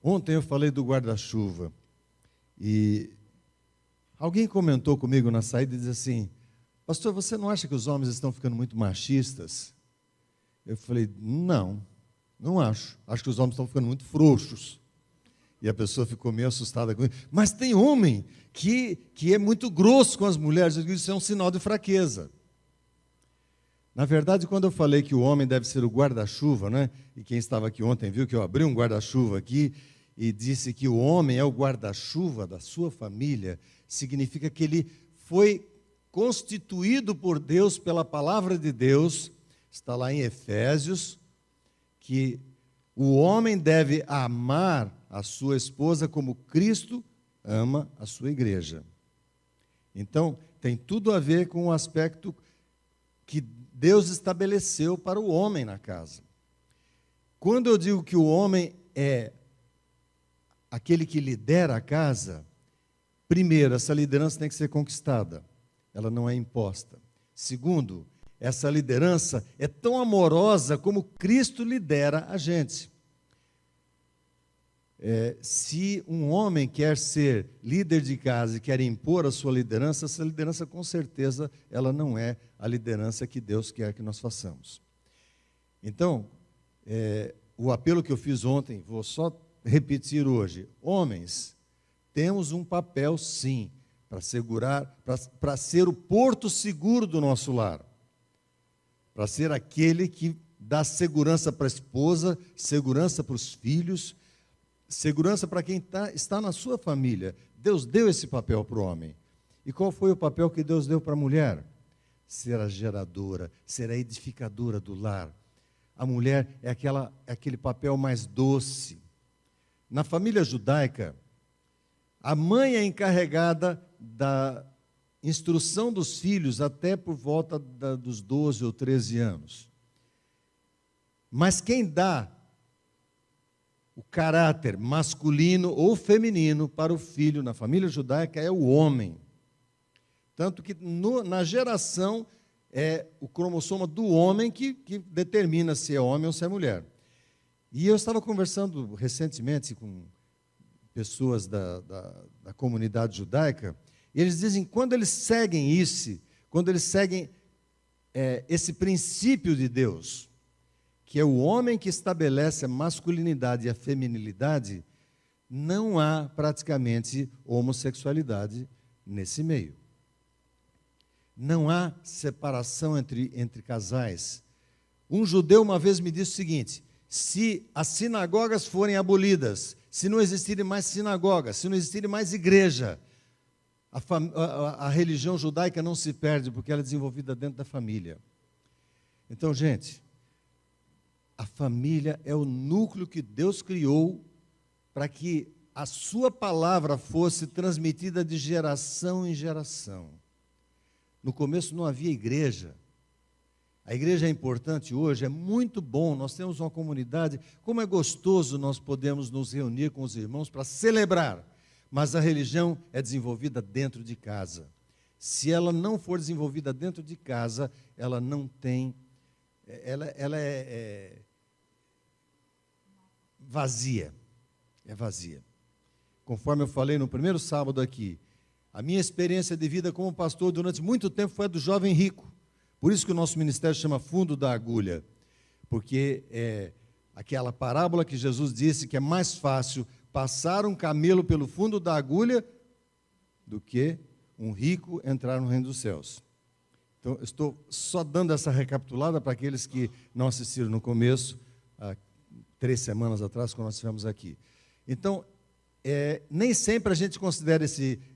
Ontem eu falei do guarda-chuva e alguém comentou comigo na saída e disse assim: pastor, você não acha que os homens estão ficando muito machistas? Eu falei: não acho. Acho que os homens estão ficando muito frouxos. E a pessoa ficou meio assustada comigo. Mas tem homem que é muito grosso com as mulheres, isso é um sinal de fraqueza. Na verdade, quando eu falei que o homem deve ser o guarda-chuva, né? E quem estava aqui ontem viu que eu abri um guarda-chuva aqui e disse que o homem é o guarda-chuva da sua família, significa que ele foi constituído por Deus pela palavra de Deus. Está lá em Efésios, que o homem deve amar a sua esposa como Cristo ama a sua igreja. Então, tem tudo a ver com o aspecto que Deus estabeleceu para o homem na casa. Quando eu digo que o homem é aquele que lidera a casa, primeiro, essa liderança tem que ser conquistada, ela não é imposta. Segundo, essa liderança é tão amorosa como Cristo lidera a gente. Se um homem quer ser líder de casa e quer impor a sua liderança, essa liderança com certeza ela não é a liderança que Deus quer que nós façamos. Então, o apelo que eu fiz ontem, vou só repetir hoje: homens, temos um papel sim, para segurar, para ser o porto seguro do nosso lar, para ser aquele que dá segurança para a esposa, segurança para os filhos, segurança para quem está na sua família. Deus deu esse papel para o homem. E qual foi o papel que Deus deu para a mulher? Ser a geradora, ser a edificadora do lar. A mulher é aquele papel mais doce. Na família judaica, a mãe é encarregada da instrução dos filhos até por volta dos 12 ou 13 anos. Mas quem dá o caráter masculino ou feminino para o filho na família judaica é o homem. Tanto que na geração é o cromossoma do homem que determina se é homem ou se é mulher. E eu estava conversando recentemente com pessoas da comunidade judaica, e eles dizem que quando eles seguem isso, quando eles seguem esse princípio de Deus, que é o homem que estabelece a masculinidade e a feminilidade, não há praticamente homossexualidade nesse meio. Não há separação entre casais. Um judeu uma vez me disse o seguinte: se as sinagogas forem abolidas, se não existirem mais sinagogas, se não existirem mais igreja, a religião judaica não se perde, porque ela é desenvolvida dentro da família. Então, gente, a família é o núcleo que Deus criou para que a sua palavra fosse transmitida de geração em geração. No começo não havia igreja. A igreja é importante hoje, é muito bom, nós temos uma comunidade, como é gostoso nós podemos nos reunir com os irmãos para celebrar, mas a religião é desenvolvida dentro de casa. Se ela não for desenvolvida dentro de casa, ela não tem, ela é vazia, é vazia. Conforme eu falei no primeiro sábado aqui, a minha experiência de vida como pastor durante muito tempo foi a do jovem rico. Por isso que o nosso ministério chama Fundo da Agulha, porque é aquela parábola que Jesus disse que é mais fácil passar um camelo pelo fundo da agulha do que um rico entrar no reino dos céus. Então, eu estou só dando essa recapitulada para aqueles que não assistiram no começo, há 3 semanas atrás, quando nós estivemos aqui. Então, nem sempre a gente considera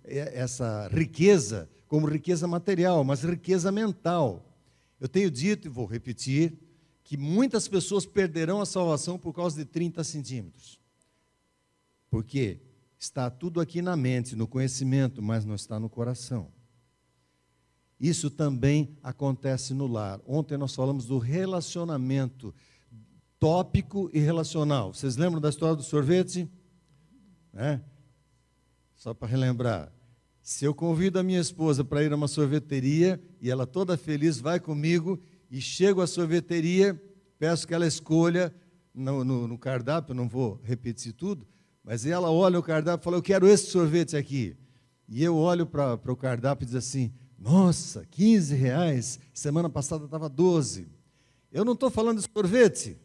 essa riqueza como riqueza material, mas riqueza mental. Eu tenho dito, e vou repetir, que muitas pessoas perderão a salvação por causa de 30 centímetros. Porque está tudo aqui na mente, no conhecimento, mas não está no coração. Isso também acontece no lar. Ontem nós falamos do relacionamento tópico e relacional. Vocês lembram da história do sorvete? Só para relembrar. Se eu convido a minha esposa para ir a uma sorveteria e ela toda feliz vai comigo e chego à sorveteria, peço que ela escolha no cardápio, não vou repetir tudo, Mas ela olha o cardápio e fala, eu quero esse sorvete aqui. E eu olho para o cardápio e diz assim, nossa, R$ 15, semana passada estava 12. Eu não estou falando de sorvete,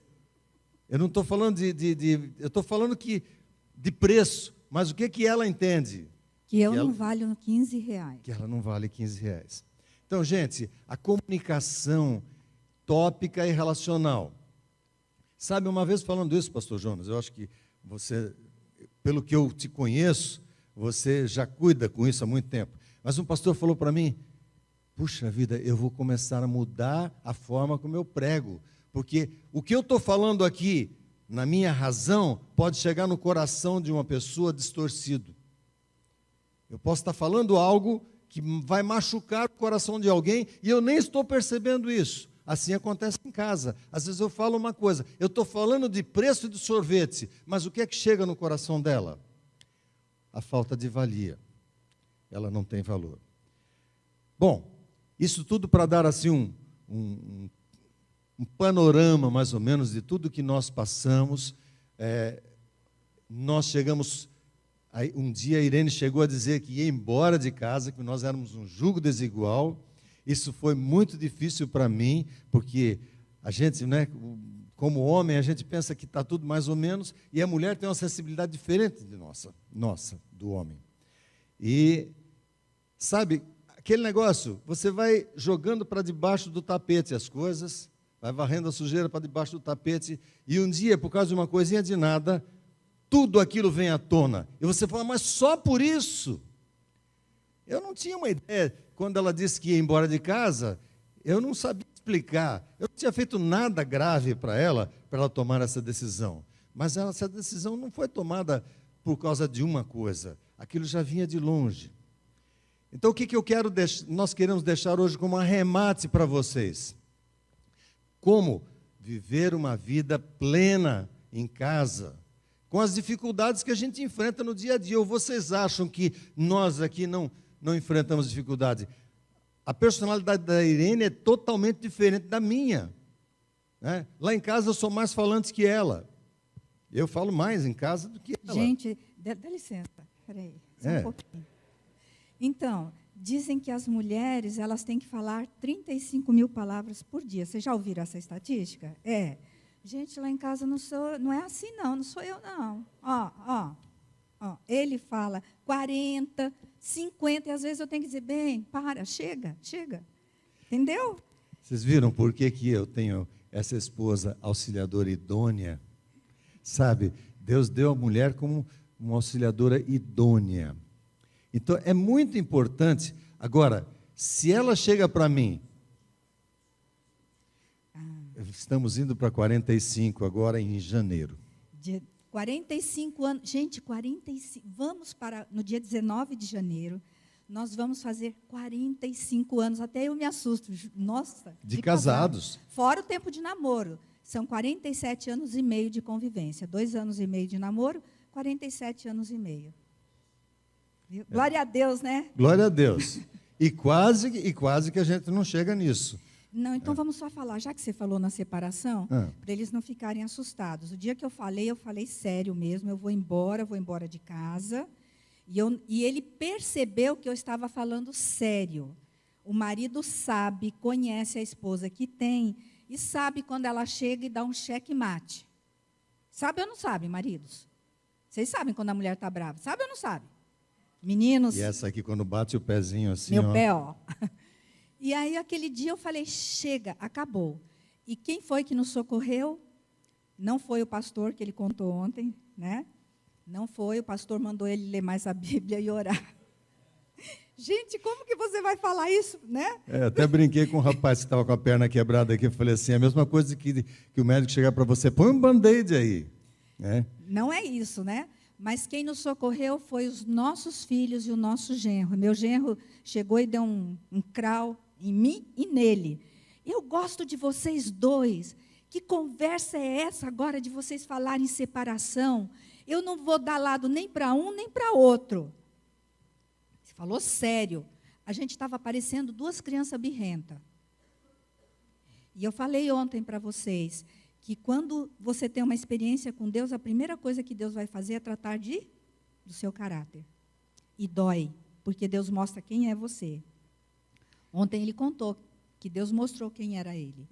eu não estou falando eu estou falando de preço, mas o que ela entende? Que eu não valho R$ 15. Que ela não vale R$ 15. Então, gente, a comunicação tópica e relacional. Sabe, uma vez falando isso, pastor Jonas, eu acho que você, pelo que eu te conheço, você já cuida com isso há muito tempo. Mas um pastor falou para mim, puxa vida, eu vou começar a mudar a forma como eu prego, porque o que eu estou falando aqui, na minha razão, pode chegar no coração de uma pessoa distorcido. Eu posso estar falando algo que vai machucar o coração de alguém e eu nem estou percebendo isso. Assim acontece em casa. Às vezes eu falo uma coisa, eu estou falando de preço de sorvete, mas o que é que chega no coração dela? A falta de valia. Ela não tem valor. Bom, isso tudo para dar assim um panorama, mais ou menos, de tudo que nós passamos. Nós chegamos... Aí, um dia a Irene chegou a dizer que ia embora de casa, que nós éramos um jugo desigual. Isso foi muito difícil para mim, porque a gente, né, como homem, a gente pensa que está tudo mais ou menos, e a mulher tem uma sensibilidade diferente de nossa, do homem. E, sabe, aquele negócio, você vai jogando para debaixo do tapete as coisas, vai varrendo a sujeira para debaixo do tapete, e um dia, por causa de uma coisinha de nada, tudo aquilo vem à tona. E você fala, mas só por isso? Eu não tinha uma ideia. Quando ela disse que ia embora de casa, eu não sabia explicar. Eu não tinha feito nada grave para ela tomar essa decisão. Mas essa decisão não foi tomada por causa de uma coisa. Aquilo já vinha de longe. Então, o que nós queremos deixar hoje como arremate para vocês? Como viver uma vida plena em casa, com as dificuldades que a gente enfrenta no dia a dia. Ou vocês acham que nós aqui não enfrentamos dificuldade? A personalidade da Irene é totalmente diferente da minha. Né? Lá em casa eu sou mais falante que ela. Eu falo mais em casa do que ela. Gente, dá licença, peraí, só um pouquinho. Então, dizem que as mulheres elas têm que falar 35 mil palavras por dia. Vocês já ouviram essa estatística? Gente, lá em casa não é assim, não sou eu, não. Ó, ele fala 40, 50, e às vezes eu tenho que dizer, bem, para, chega. Entendeu? Vocês viram por que eu tenho essa esposa auxiliadora idônea? Sabe, Deus deu a mulher como uma auxiliadora idônea. Então, é muito importante. Agora, se ela chega para mim... Estamos indo para 45 agora em janeiro. 45 anos. Gente, 45. Vamos para, no dia 19 de janeiro, nós vamos fazer 45 anos. Até eu me assusto. Nossa. De casados. Fora o tempo de namoro. São 47 anos e meio de convivência. 2 anos e meio de namoro, 47 anos e meio. Glória a Deus, né? Glória a Deus. E quase que a gente não chega nisso. Não, então vamos só falar, já que você falou na separação, para eles não ficarem assustados. O dia que eu falei sério mesmo, eu vou embora de casa, e ele percebeu que eu estava falando sério. O marido sabe, conhece a esposa que tem, e sabe quando ela chega e dá um checkmate. Sabe ou não sabe, maridos? Vocês sabem quando a mulher está brava, sabe ou não sabe? Meninos... E essa aqui, quando bate o pezinho assim, meu pé, ó... E aí, aquele dia, eu falei, chega, acabou. E quem foi que nos socorreu? Não foi o pastor, que ele contou ontem, né? Não foi, o pastor mandou ele ler mais a Bíblia e orar. Gente, como que você vai falar isso, né? Até brinquei com um rapaz que estava com a perna quebrada aqui, eu falei assim, a mesma coisa que o médico chegar para você, põe um band-aid aí. Não é isso, né? Mas quem nos socorreu foi os nossos filhos e o nosso genro. Meu genro chegou e deu um crau em mim e nele. Eu gosto de vocês dois. Que conversa é essa agora de vocês falarem em separação? Eu não vou dar lado nem para um, nem para outro. Você falou sério. A gente estava parecendo 2 crianças birrentas. E eu falei ontem para vocês que quando você tem uma experiência com Deus, a primeira coisa que Deus vai fazer é tratar do seu caráter. E dói, porque Deus mostra quem é você. Ontem ele contou que Deus mostrou quem era ele.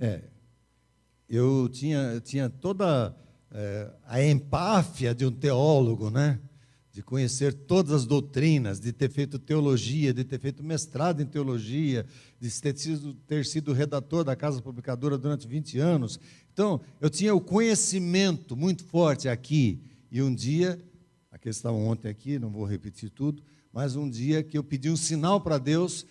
Eu tinha toda a empáfia de um teólogo, né? De conhecer todas as doutrinas, de ter feito teologia, de ter feito mestrado em teologia, de ter sido redator da Casa Publicadora durante 20 anos. Então, eu tinha o conhecimento muito forte aqui. E um dia, aqueles estavam ontem aqui, não vou repetir tudo, mas um dia que eu pedi um sinal para Deus,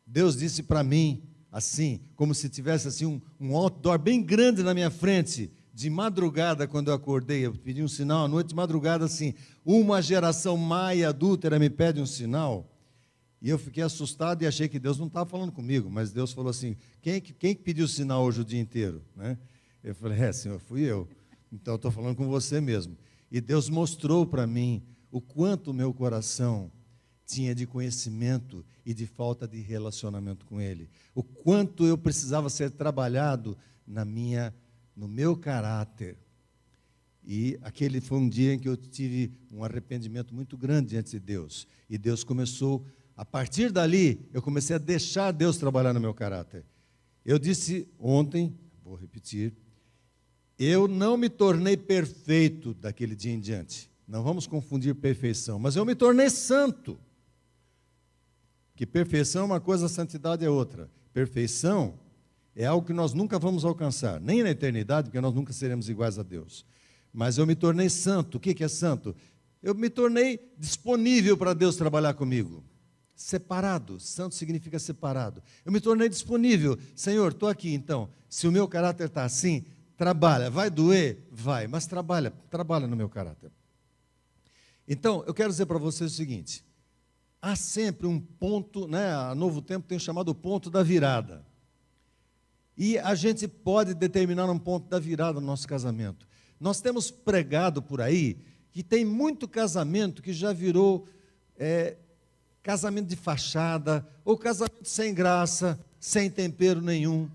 Deus disse para mim, assim, como se tivesse assim, um outdoor bem grande na minha frente, de madrugada, quando eu acordei, eu pedi um sinal, à noite de madrugada, assim, uma geração má e adúltera me pede um sinal, e eu fiquei assustado e achei que Deus não estava falando comigo, mas Deus falou assim, quem que pediu o sinal hoje o dia inteiro? Né? Eu falei, Senhor, fui eu, então eu estou falando com você mesmo. E Deus mostrou para mim o quanto o meu coração tinha de conhecimento e de falta de relacionamento com Ele, o quanto eu precisava ser trabalhado no meu caráter. E aquele foi um dia em que eu tive um arrependimento muito grande diante de Deus. E Deus começou, a partir dali, eu comecei a deixar Deus trabalhar no meu caráter. Eu disse ontem, vou repetir, eu não me tornei perfeito daquele dia em diante. Não vamos confundir perfeição, mas eu me tornei santo. Que perfeição é uma coisa, santidade é outra. Perfeição é algo que nós nunca vamos alcançar, nem na eternidade, porque nós nunca seremos iguais a Deus. Mas eu me tornei santo. O que é santo? Eu me tornei disponível para Deus trabalhar comigo. Separado. Santo significa separado. Eu me tornei disponível. Senhor, estou aqui então. Se o meu caráter está assim, trabalha. Vai doer? Vai. Mas trabalha no meu caráter. Então, eu quero dizer para vocês o seguinte. Há sempre um ponto, né? A Novo Tempo tem chamado ponto da virada. E a gente pode determinar um ponto da virada no nosso casamento. Nós temos pregado por aí que tem muito casamento que já virou casamento de fachada, ou casamento sem graça, sem tempero nenhum.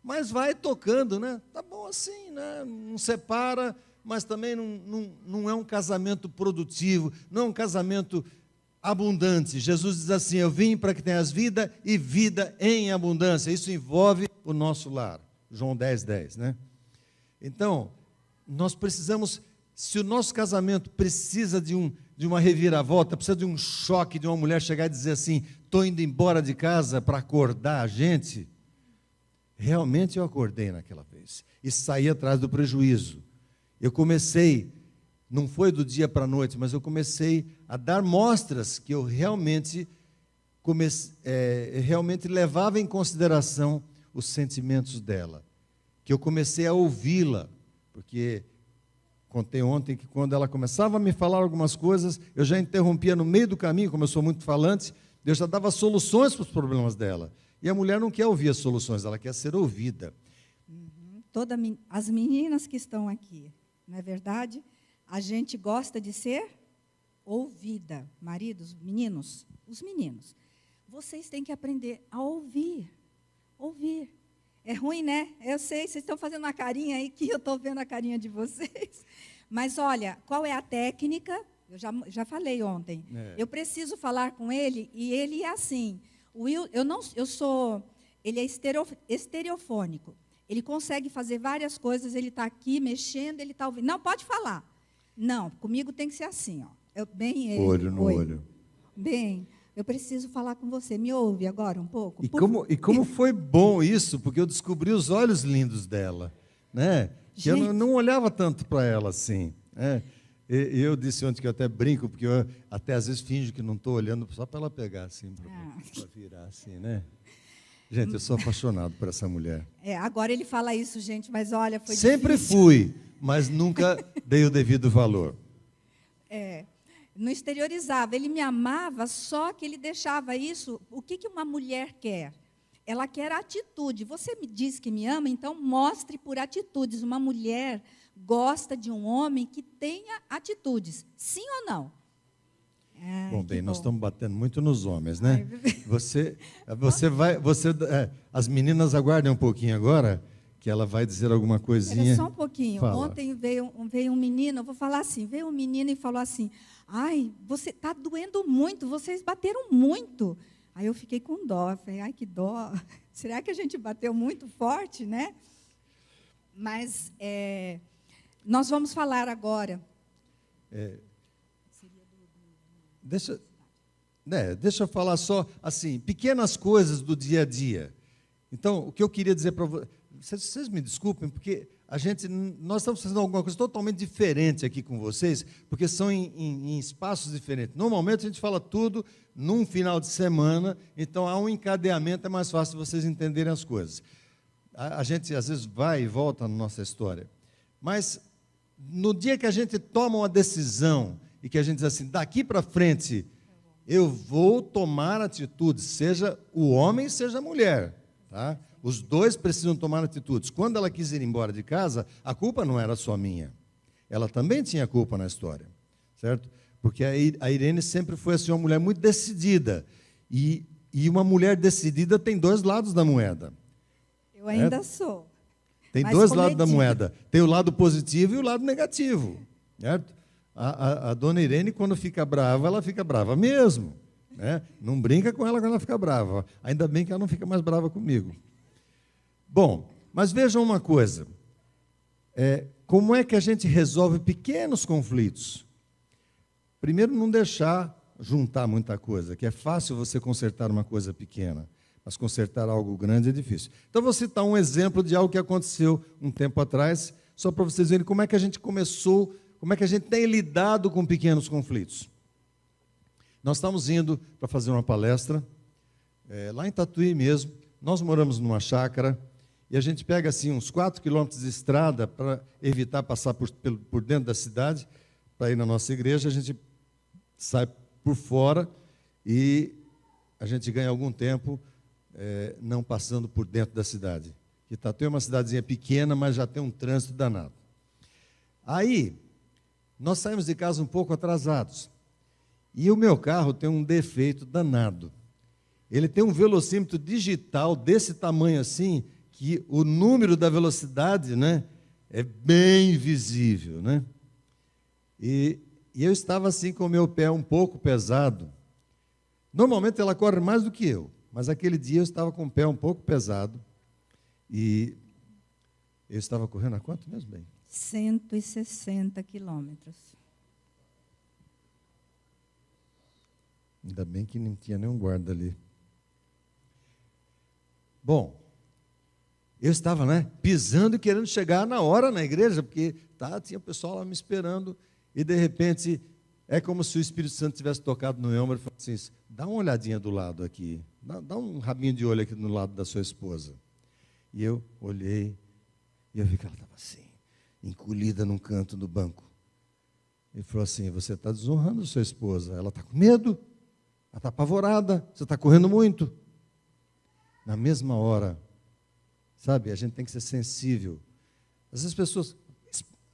Mas vai tocando, né? Tá bom assim, né? Não separa, mas também não é um casamento produtivo, não é um casamento abundante. Jesus diz assim, eu vim para que tenhas vida e vida em abundância. Isso envolve o nosso lar. João 10:10, né? Então, nós precisamos, se o nosso casamento precisa de uma reviravolta, precisa de um choque, de uma mulher chegar e dizer assim, estou indo embora de casa para acordar a gente, realmente eu acordei naquela vez, e saí atrás do prejuízo. Eu comecei, não foi do dia para a noite, mas eu comecei a dar mostras que eu realmente levava em consideração os sentimentos dela, que eu comecei a ouvi-la, porque contei ontem que quando ela começava a me falar algumas coisas, eu já interrompia no meio do caminho, como eu sou muito falante, eu já dava soluções para os problemas dela. E a mulher não quer ouvir as soluções, ela quer ser ouvida. As meninas que estão aqui, não é verdade? A gente gosta de ser ouvida. Maridos, meninos, os meninos, vocês têm que aprender a ouvir. Ouvir. É ruim, né? Eu sei, vocês estão fazendo uma carinha aí, que eu estou vendo a carinha de vocês. Mas, olha, qual é a técnica? Eu já falei ontem. Eu preciso falar com ele, e ele é assim. Ele é estereofônico. Ele consegue fazer várias coisas, ele está aqui mexendo, ele está ouvindo. Não, pode falar. Não, comigo tem que ser assim, ó. Olho no olho. Bem, eu preciso falar com você. Me ouve agora um pouco? E como foi bom isso, porque eu descobri os olhos lindos dela, né? Que eu não olhava tanto para ela assim. Né? Eu disse ontem que eu até brinco, porque eu até às vezes finjo que não estou olhando só para ela pegar assim, para virar assim, né? Gente, eu sou apaixonado por essa mulher. Agora ele fala isso, gente, mas olha, foi sempre difícil. Fui, mas nunca dei o devido valor. Não exteriorizava, ele me amava, só que ele deixava isso. O que uma mulher quer? Ela quer atitude. Você me diz que me ama, então mostre por atitudes. Uma mulher gosta de um homem que tenha atitudes, sim ou não? Bom, nós estamos batendo muito nos homens, né? As meninas aguardem um pouquinho agora, que ela vai dizer alguma coisinha. Era só um pouquinho. Fala. Ontem veio um menino, eu vou falar assim, veio um menino e falou assim, ai, você está doendo muito, vocês bateram muito. Aí eu fiquei com dó, falei, ai, que dó. Será que a gente bateu muito forte, né? Mas nós vamos falar agora. Deixa eu falar só, assim, pequenas coisas do dia a dia. Então, o que eu queria dizer para vocês me desculpem, porque nós estamos fazendo alguma coisa totalmente diferente aqui com vocês, porque são em espaços diferentes. Normalmente a gente fala tudo num final de semana, então há um encadeamento, é mais fácil vocês entenderem as coisas. A gente às vezes vai e volta na nossa história, mas no dia que a gente toma uma decisão e que a gente diz assim, daqui para frente eu vou tomar atitudes, seja o homem, seja a mulher, tá? Os dois precisam tomar atitudes. Quando ela quis ir embora de casa, a culpa não era só minha. Ela também tinha culpa na história, certo? Porque a Irene sempre foi assim, uma mulher muito decidida. E uma mulher decidida tem dois lados da moeda. Eu ainda sou. Tem dois lados da moeda. Tem o lado positivo e o lado negativo, certo? A dona Irene, quando fica brava, ela fica brava mesmo, né? Não brinca com ela quando ela fica brava. Ainda bem que ela não fica mais brava comigo. Bom, mas vejam uma coisa. Como é que a gente resolve pequenos conflitos? Primeiro, não deixar juntar muita coisa, que é fácil você consertar uma coisa pequena, mas consertar algo grande é difícil. Então, vou citar um exemplo de algo que aconteceu um tempo atrás, só para vocês verem como é que a gente começou, como é que a gente tem lidado com pequenos conflitos. Nós estamos indo para fazer uma palestra, lá em Tatuí mesmo. Nós moramos numa chácara, e a gente pega assim uns 4 quilômetros de estrada para evitar passar por dentro da cidade, para ir na nossa igreja. A gente sai por fora e a gente ganha algum tempo não passando por dentro da cidade. Itatuí é uma cidadezinha pequena, mas já tem um trânsito danado. Aí, nós saímos de casa um pouco atrasados. E o meu carro tem um defeito danado. Ele tem um velocímetro digital desse tamanho assim, que o número da velocidade, né, é bem visível, né? E eu estava assim com o meu pé um pouco pesado. Normalmente ela corre mais do que eu, mas aquele dia eu estava com o pé um pouco pesado. E eu estava correndo a quanto mesmo, bem? 160 quilômetros. Ainda bem que não tinha nenhum guarda ali. Bom, eu estava, pisando e querendo chegar na hora na igreja, porque tinha o pessoal lá me esperando, e de repente, é como se o Espírito Santo tivesse tocado no meu ombro e falado assim, dá uma olhadinha do lado aqui, dá um rabinho de olho aqui no lado da sua esposa. E eu olhei, e eu vi que ela estava assim, encolhida num canto do banco. Ele falou assim, você está desonrando sua esposa, ela está com medo, ela está apavorada, você está correndo muito. Na mesma hora, sabe, a gente tem que ser sensível. Às vezes as pessoas,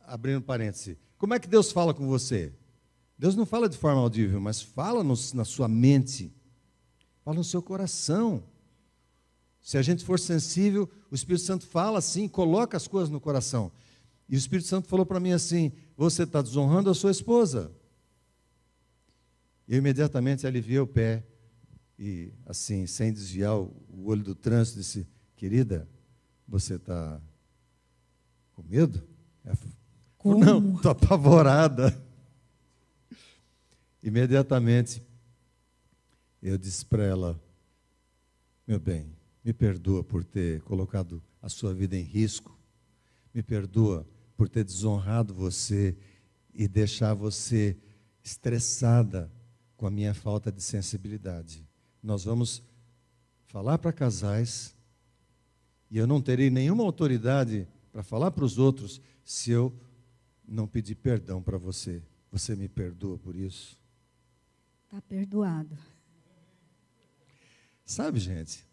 abrindo parêntese, como é que Deus fala com você? Deus não fala de forma audível, mas fala na sua mente, fala no seu coração. Se a gente for sensível, o Espírito Santo fala assim, coloca as coisas no coração. E o Espírito Santo falou para mim assim, você está desonrando a sua esposa. Eu imediatamente aliviei o pé e, assim, sem desviar o olho do trânsito, disse, querida, você está com medo? Como? Não, estou apavorada. Imediatamente, eu disse para ela, meu bem, me perdoa por ter colocado a sua vida em risco, me perdoa por ter desonrado você e deixar você estressada com a minha falta de sensibilidade. Nós vamos falar para casais e eu não terei nenhuma autoridade para falar para os outros se eu não pedir perdão para você. Você me perdoa por isso? Está perdoado. Sabe, gente?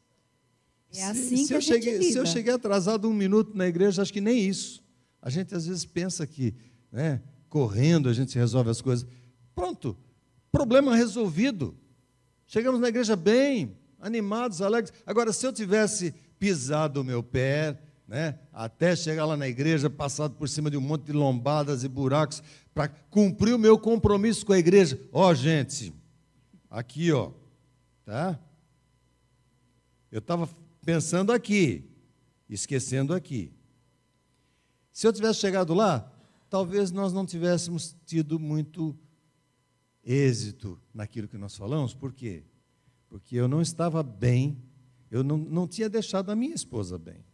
É assim que a gente lida. Se eu cheguei atrasado 1 minuto na igreja, acho que nem isso. A gente às vezes pensa que, correndo a gente resolve as coisas. Pronto, problema resolvido. Chegamos na igreja bem, animados, alegres. Agora, se eu tivesse pisado o meu pé, né? Até chegar lá na igreja, passado por cima de um monte de lombadas e buracos, para cumprir o meu compromisso com a igreja. Ó, gente, aqui, ó, tá? Eu estava pensando aqui, esquecendo aqui. Se eu tivesse chegado lá, talvez nós não tivéssemos tido muito êxito naquilo que nós falamos. Por quê? Porque eu não estava bem, eu não tinha deixado a minha esposa bem.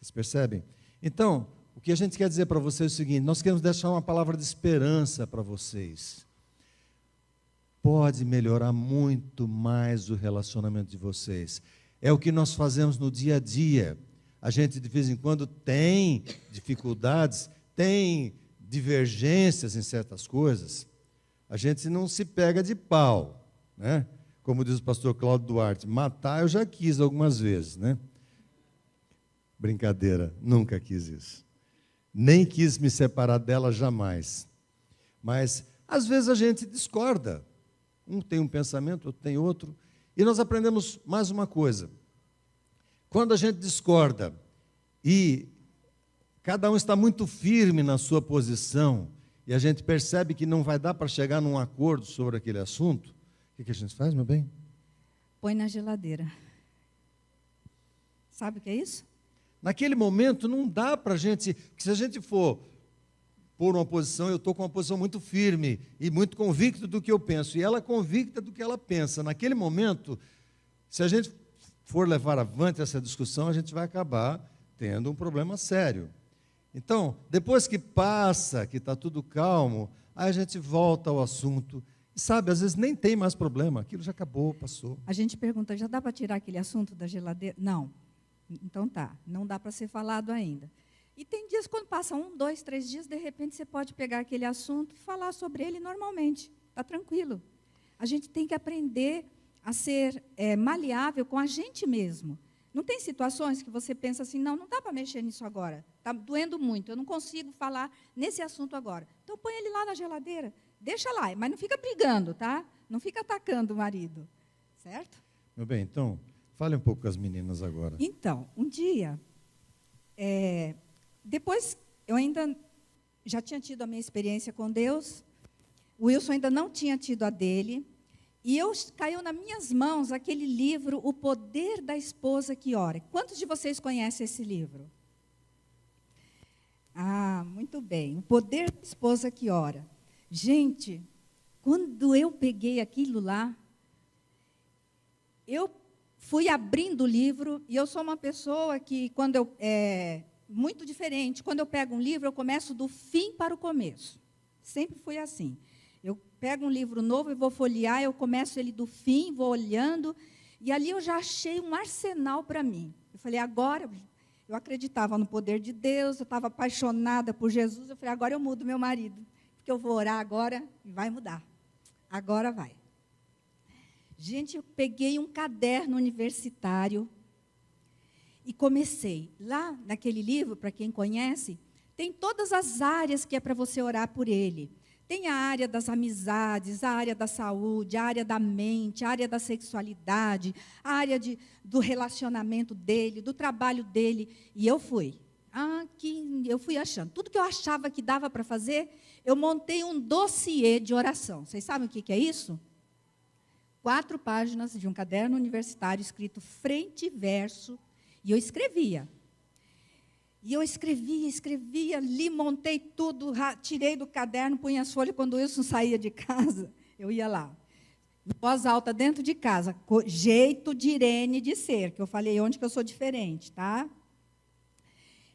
Vocês percebem? Então, o que a gente quer dizer para vocês é o seguinte: nós queremos deixar uma palavra de esperança para vocês. Pode melhorar muito mais o relacionamento de vocês. É o que nós fazemos no dia a dia. A gente, de vez em quando, tem dificuldades, tem divergências em certas coisas. A gente não se pega de pau, né? Como diz o pastor Cláudio Duarte, matar eu já quis algumas vezes, né? Brincadeira, nunca quis isso. Nem quis me separar dela jamais. Mas, às vezes, a gente discorda. Um tem um pensamento, outro tem outro. E nós aprendemos mais uma coisa. Quando a gente discorda e cada um está muito firme na sua posição, e a gente percebe que não vai dar para chegar num acordo sobre aquele assunto, o que a gente faz, meu bem? Põe na geladeira. Sabe o que é isso? Naquele momento não dá para a gente, que se a gente for por uma posição, eu estou com uma posição muito firme e muito convicto do que eu penso, e ela é convicta do que ela pensa. Naquele momento, se a gente for levar avante essa discussão, a gente vai acabar tendo um problema sério. Então, depois que passa, que está tudo calmo, aí a gente volta ao assunto. E sabe, às vezes nem tem mais problema, aquilo já acabou, passou. A gente pergunta, já dá para tirar aquele assunto da geladeira? Não. Então tá, não dá para ser falado ainda. E tem dias, quando passa 1, 2, 3 dias, de repente você pode pegar aquele assunto e falar sobre ele normalmente. Está tranquilo. A gente tem que aprender a ser maleável com a gente mesmo. Não tem situações que você pensa assim, não dá para mexer nisso agora. Está doendo muito, eu não consigo falar nesse assunto agora. Então põe ele lá na geladeira, deixa lá, mas não fica brigando, tá? Não fica atacando o marido, certo? Meu bem, então, fale um pouco com as meninas agora. Então, um dia, depois eu ainda já tinha tido a minha experiência com Deus, o Wilson ainda não tinha tido a dele, e caiu nas minhas mãos aquele livro, O Poder da Esposa que Ora. Quantos de vocês conhecem esse livro? Ah, muito bem. O Poder da Esposa que Ora. Gente, quando eu peguei aquilo lá, eu fui abrindo o livro, e eu sou uma pessoa que, muito diferente. Quando eu pego um livro, eu começo do fim para o começo. Sempre fui assim. Eu pego um livro novo e vou folhear, eu começo ele do fim, vou olhando, e ali eu já achei um arsenal para mim. Eu falei, agora, eu acreditava no poder de Deus, eu estava apaixonada por Jesus, eu falei, agora eu mudo meu marido, porque eu vou orar agora e vai mudar. Agora vai. Gente, eu peguei um caderno universitário e comecei. Lá, naquele livro, para quem conhece, tem todas as áreas que é para você orar por ele. Tem a área das amizades, a área da saúde, a área da mente, a área da sexualidade, a área do relacionamento dele, do trabalho dele. E eu fui. Eu fui achando. Tudo que eu achava que dava para fazer, eu montei um dossiê de oração. Vocês sabem o que é isso? 4 páginas de um caderno universitário escrito frente e verso. E eu escrevia. E eu escrevia, li, montei tudo, tirei do caderno, punha as folhas. Quando o Wilson saía de casa, eu ia lá. Em voz alta, dentro de casa, jeito de Irene de ser, que eu falei onde que eu sou diferente, tá?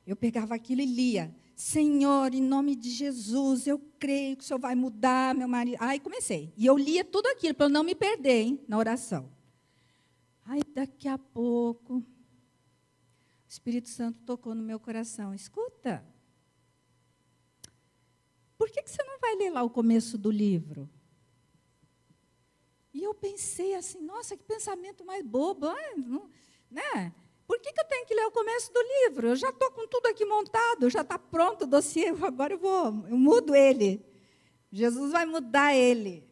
Eu pegava aquilo e lia. Senhor, em nome de Jesus, eu creio que o Senhor vai mudar meu marido. Aí comecei. E eu lia tudo aquilo, para eu não me perder, hein, na oração. Aí daqui a pouco, o Espírito Santo tocou no meu coração. Escuta, por que você não vai ler lá o começo do livro? E eu pensei assim, nossa, que pensamento mais bobo, né? Por que eu tenho que ler o começo do livro? Eu já estou com tudo aqui montado, já está pronto o dossiê, agora eu mudo ele. Jesus vai mudar ele.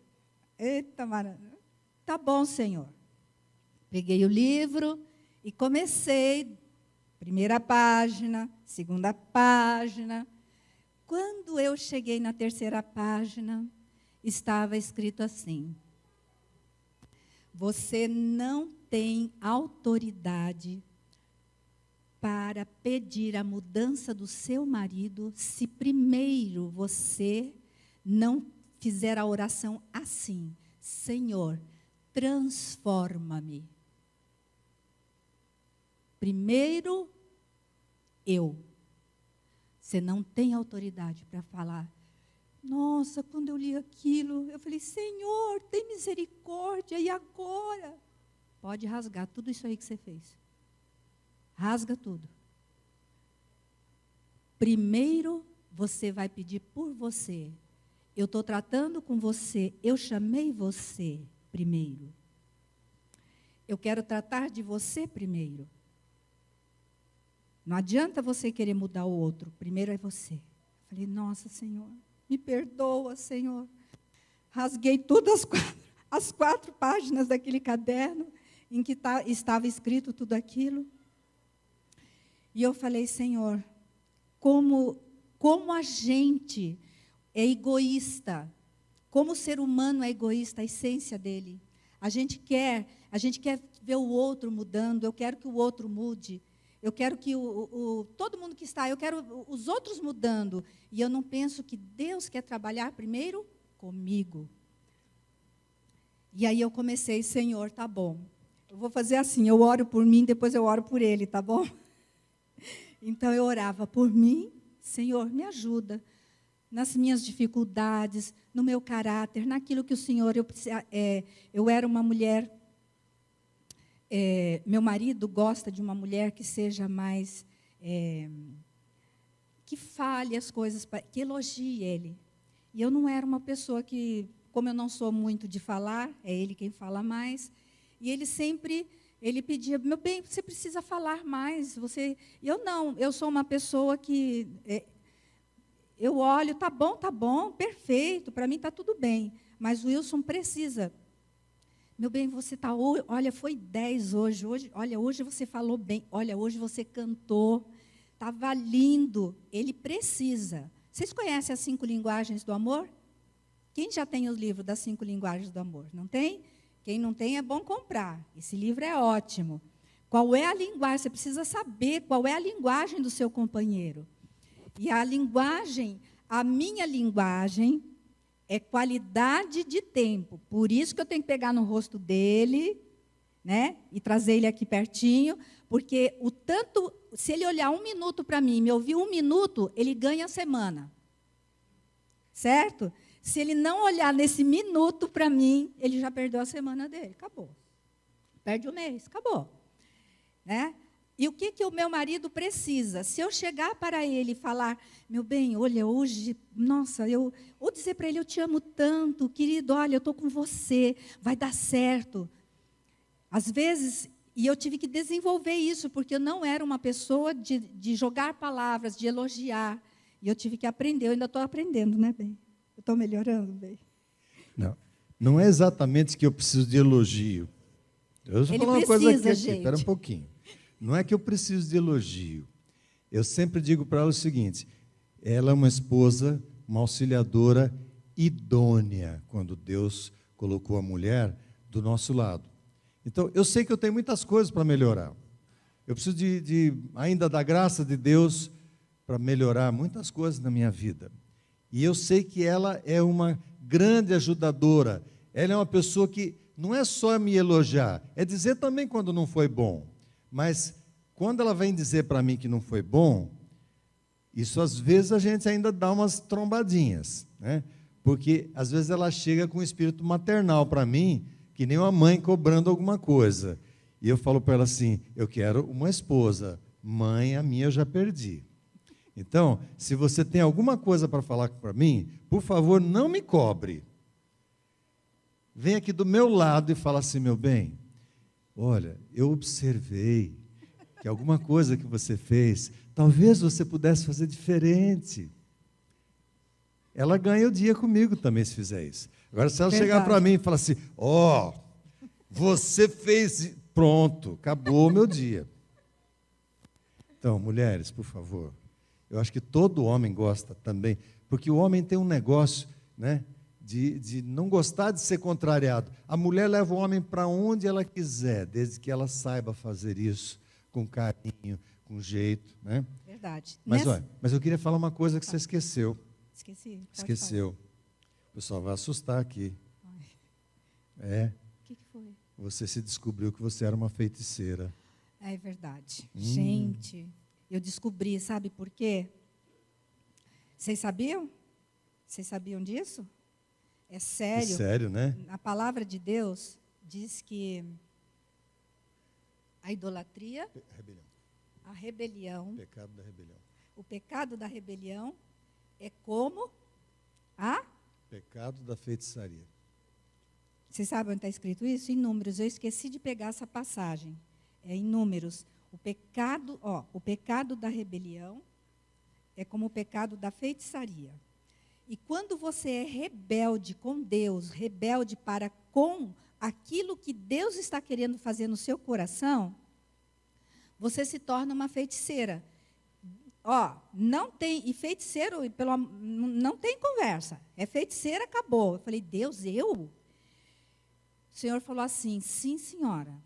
Eita, maravilha. Tá bom, Senhor. Peguei o livro e comecei. Primeira página, segunda página. Quando eu cheguei na terceira página, estava escrito assim: você não tem autoridade para pedir a mudança do seu marido se primeiro você não fizer a oração assim: Senhor, transforma-me. Primeiro, eu. Você não tem autoridade para falar. Nossa, quando eu li aquilo, eu falei: Senhor, tem misericórdia, e agora? Pode rasgar tudo isso aí que você fez. Rasga tudo. Primeiro, você vai pedir por você. Eu estou tratando com você, eu chamei você primeiro. Eu quero tratar de você primeiro. Não adianta você querer mudar o outro, primeiro é você. Falei: nossa, Senhor, me perdoa, Senhor. Rasguei todas as quatro páginas daquele caderno em que estava escrito tudo aquilo. E eu falei: Senhor, como a gente é egoísta, como o ser humano é egoísta, a essência dele. A gente quer ver o outro mudando, eu quero que o outro mude. Eu quero que todo mundo que está, eu quero os outros mudando. E eu não penso que Deus quer trabalhar primeiro comigo. E aí eu comecei: Senhor, tá bom. Eu vou fazer assim, eu oro por mim, depois eu oro por ele, tá bom? Então eu orava por mim: Senhor, me ajuda nas minhas dificuldades, no meu caráter, naquilo que o Senhor... Eu era uma mulher... meu marido gosta de uma mulher que seja mais... que fale as coisas, que elogie ele. E eu não era uma pessoa que... Como eu não sou muito de falar, é ele quem fala mais. E ele sempre... Ele pedia: meu bem, você precisa falar mais. Eu não, eu sou uma pessoa que... eu olho, tá bom, perfeito, para mim está tudo bem. Mas o Wilson precisa... Meu bem, você está... Olha, foi 10 hoje. Olha, hoje você falou bem. Olha, hoje você cantou. Estava lindo. Ele precisa. Vocês conhecem as 5 linguagens do amor? Quem já tem o livro das 5 linguagens do amor? Não tem? Quem não tem, é bom comprar. Esse livro é ótimo. Qual é a linguagem? Você precisa saber qual é a linguagem do seu companheiro. E a minha linguagem... é qualidade de tempo. Por isso que eu tenho que pegar no rosto dele, né, e trazer ele aqui pertinho, porque se ele olhar 1 minuto para mim, me ouvir 1 minuto, ele ganha a semana. Certo? Se ele não olhar nesse minuto para mim, ele já perdeu a semana dele. Acabou. Perde o mês. Acabou. Né? E o que o meu marido precisa? Se eu chegar para ele e falar: meu bem, olha, hoje, nossa, ou dizer para ele: eu te amo tanto, querido, olha, eu estou com você, vai dar certo. Às vezes, e eu tive que desenvolver isso, porque eu não era uma pessoa de jogar palavras, de elogiar. E eu tive que aprender, eu ainda estou aprendendo, né, bem? Eu estou melhorando, bem? Não é exatamente que eu preciso de elogio. Eu vou falar uma coisa aqui, espera um pouquinho. Não é que eu preciso de elogio. Eu sempre digo para ela o seguinte: ela é uma esposa, uma auxiliadora idônea, quando Deus colocou a mulher do nosso lado. Então, eu sei que eu tenho muitas coisas para melhorar. Eu preciso ainda da graça de Deus para melhorar muitas coisas na minha vida. E eu sei que ela é uma grande ajudadora. Ela é uma pessoa que não é só me elogiar, é dizer também quando não foi bom. Mas, quando ela vem dizer para mim que não foi bom, isso às vezes a gente ainda dá umas trombadinhas, né? Porque às vezes ela chega com um espírito maternal para mim, que nem uma mãe cobrando alguma coisa. E eu falo para ela assim: eu quero uma esposa, mãe, a minha eu já perdi. Então, se você tem alguma coisa para falar para mim, por favor, não me cobre. Vem aqui do meu lado e fala assim: meu bem, olha, eu observei que alguma coisa que você fez, talvez você pudesse fazer diferente. Ela ganha o dia comigo também, se fizer isso. Agora, se ela chegar para mim e falar assim: você fez... Pronto, acabou o meu dia. Então, mulheres, por favor, eu acho que todo homem gosta também, porque o homem tem um negócio, né, de não gostar de ser contrariado. A mulher leva o homem para onde ela quiser, desde que ela saiba fazer isso com carinho, com jeito, né? Verdade. Mas eu queria falar uma coisa que você esqueceu. Esqueci? Esqueceu. O pessoal vai assustar aqui. O que foi? Você se descobriu que você era uma feiticeira. É verdade. Gente, eu descobri, sabe por quê? Vocês sabiam? Vocês sabiam disso? É sério. É sério, né? A palavra de Deus diz que a idolatria, a rebelião, o pecado da rebelião é como a pecado da feitiçaria. Vocês sabem onde está escrito isso? Em Números. Eu esqueci de pegar essa passagem. É em Números. O pecado da rebelião é como o pecado da feitiçaria. E quando você é rebelde com Deus, rebelde para com aquilo que Deus está querendo fazer no seu coração, você se torna uma feiticeira. Não tem, e feiticeiro, não tem conversa. É feiticeira, acabou. Eu falei, Deus, eu? O Senhor falou assim, sim, senhora.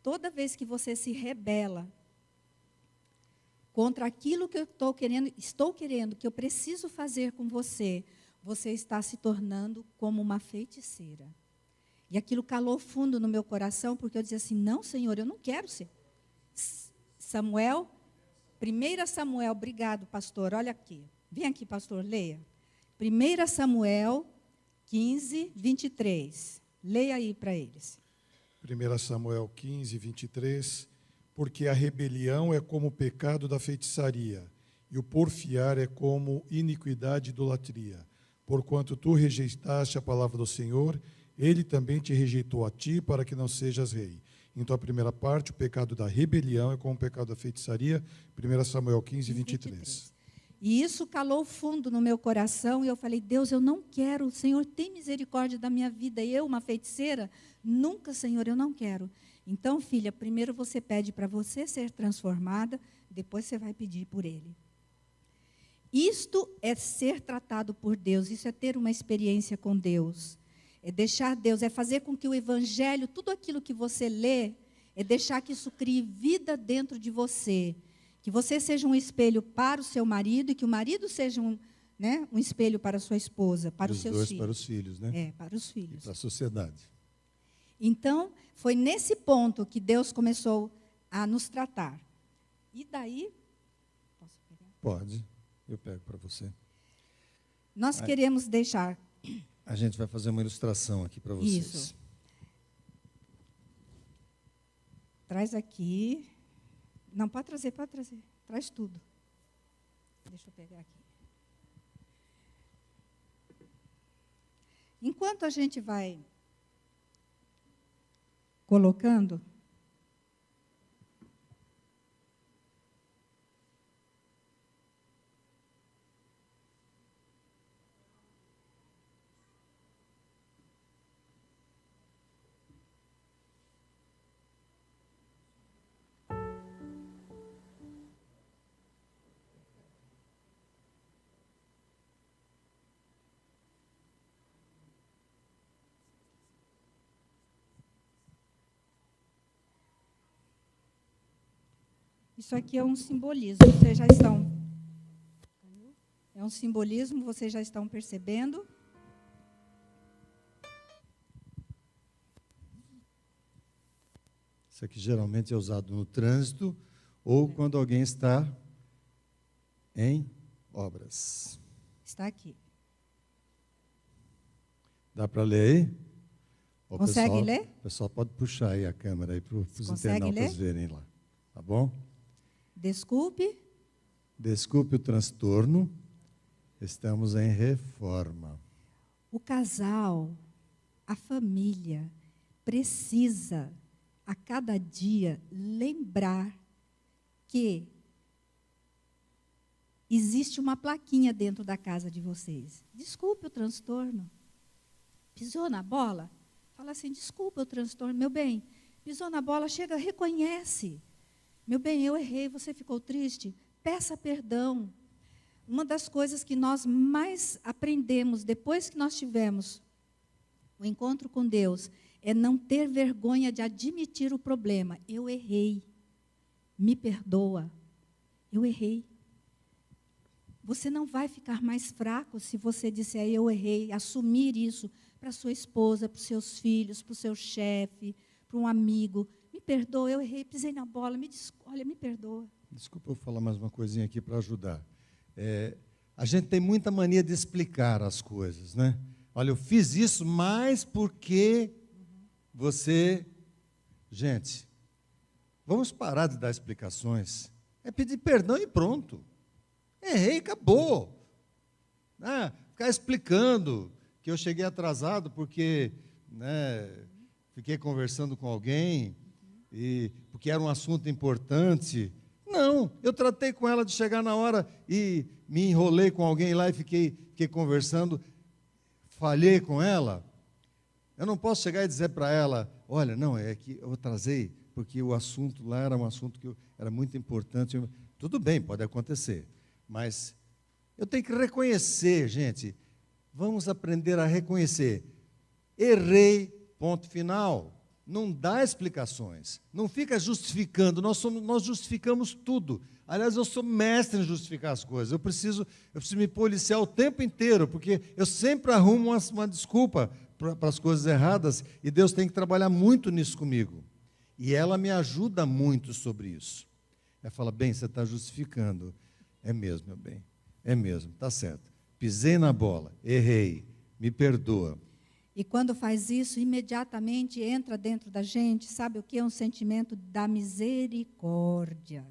Toda vez que você se rebela contra aquilo que eu estou querendo, que eu preciso fazer com você, você está se tornando como uma feiticeira. E aquilo calou fundo no meu coração, porque eu dizia assim, não, Senhor, eu não quero ser. 1 Samuel, obrigado, pastor, olha aqui. Vem aqui, pastor, leia. 1 Samuel 15, 23. Leia aí para eles. 1 Samuel 15, 23. Porque a rebelião é como o pecado da feitiçaria, e o porfiar é como iniquidade e idolatria. Porquanto tu rejeitaste a palavra do Senhor, ele também te rejeitou a ti, para que não sejas rei. Então, a primeira parte, o pecado da rebelião é como o pecado da feitiçaria, 1 Samuel 15, 23. E isso calou fundo no meu coração, e eu falei, Deus, eu não quero, o Senhor tem misericórdia da minha vida, eu, uma feiticeira? Nunca, Senhor, eu não quero. Então, filha, primeiro você pede para você ser transformada, depois você vai pedir por ele. Isto é ser tratado por Deus, isso é ter uma experiência com Deus. É deixar Deus, é fazer com que o Evangelho, tudo aquilo que você lê, é deixar que isso crie vida dentro de você. Que você seja um espelho para o seu marido e que o marido seja um espelho para a sua esposa, para os seus filhos. Para os filhos, né? Para os filhos. E para a sociedade. Então, foi nesse ponto que Deus começou a nos tratar. E daí... Posso pegar? Pode, eu pego para você. Nós queremos deixar... A gente vai fazer uma ilustração aqui para vocês. Isso. Traz aqui. Não, pode trazer. Traz tudo. Deixa eu pegar aqui. Enquanto a gente vai colocando, isso aqui é um simbolismo, vocês já estão... É um simbolismo, vocês já estão percebendo? Isso aqui geralmente é usado no trânsito ou quando alguém está em obras. Está aqui. Dá para ler aí? Consegue ler? O pessoal pode puxar aí a câmera aí para os internautas verem lá. Tá bom? Desculpe. Desculpe o transtorno. Estamos em reforma. O casal, a família, precisa, a cada dia, lembrar que existe uma plaquinha dentro da casa de vocês. Desculpe o transtorno. Pisou na bola? Fala assim, desculpa o transtorno, meu bem. Pisou na bola, chega, reconhece. Meu bem, eu errei, você ficou triste? Peça perdão. Uma das coisas que nós mais aprendemos depois que nós tivemos o encontro com Deus é não ter vergonha de admitir o problema. Eu errei. Me perdoa. Eu errei. Você não vai ficar mais fraco se você disser eu errei, assumir isso para sua esposa, para os seus filhos, para o seu chefe, para um amigo. Me perdoa, eu errei, pisei na bola, olha, me perdoa. Desculpa eu falar mais uma coisinha aqui para ajudar. A gente tem muita mania de explicar as coisas, né? Olha, eu fiz isso, mas porque você... Gente, vamos parar de dar explicações. É pedir perdão e pronto. Errei, acabou. Ficar explicando que eu cheguei atrasado porque, né, fiquei conversando com alguém, e porque era um assunto importante. Não, eu tratei com ela de chegar na hora e me enrolei com alguém lá e fiquei conversando, falhei com ela. Eu não posso chegar e dizer para ela, olha, não, é que eu atrasei, porque o assunto lá era um assunto que era muito importante. Tudo bem, pode acontecer, mas eu tenho que reconhecer, gente, vamos aprender a reconhecer. Errei, ponto final. Não dá explicações, não fica justificando, nós justificamos tudo. Aliás, eu sou mestre em justificar as coisas, eu preciso me policiar o tempo inteiro, porque eu sempre arrumo uma desculpa para as coisas erradas, e Deus tem que trabalhar muito nisso comigo. E ela me ajuda muito sobre isso. Ela fala, bem, você está justificando. É mesmo, meu bem, é mesmo, está certo. Pisei na bola, errei, me perdoa. E quando faz isso, imediatamente entra dentro da gente, sabe o que é um sentimento da misericórdia.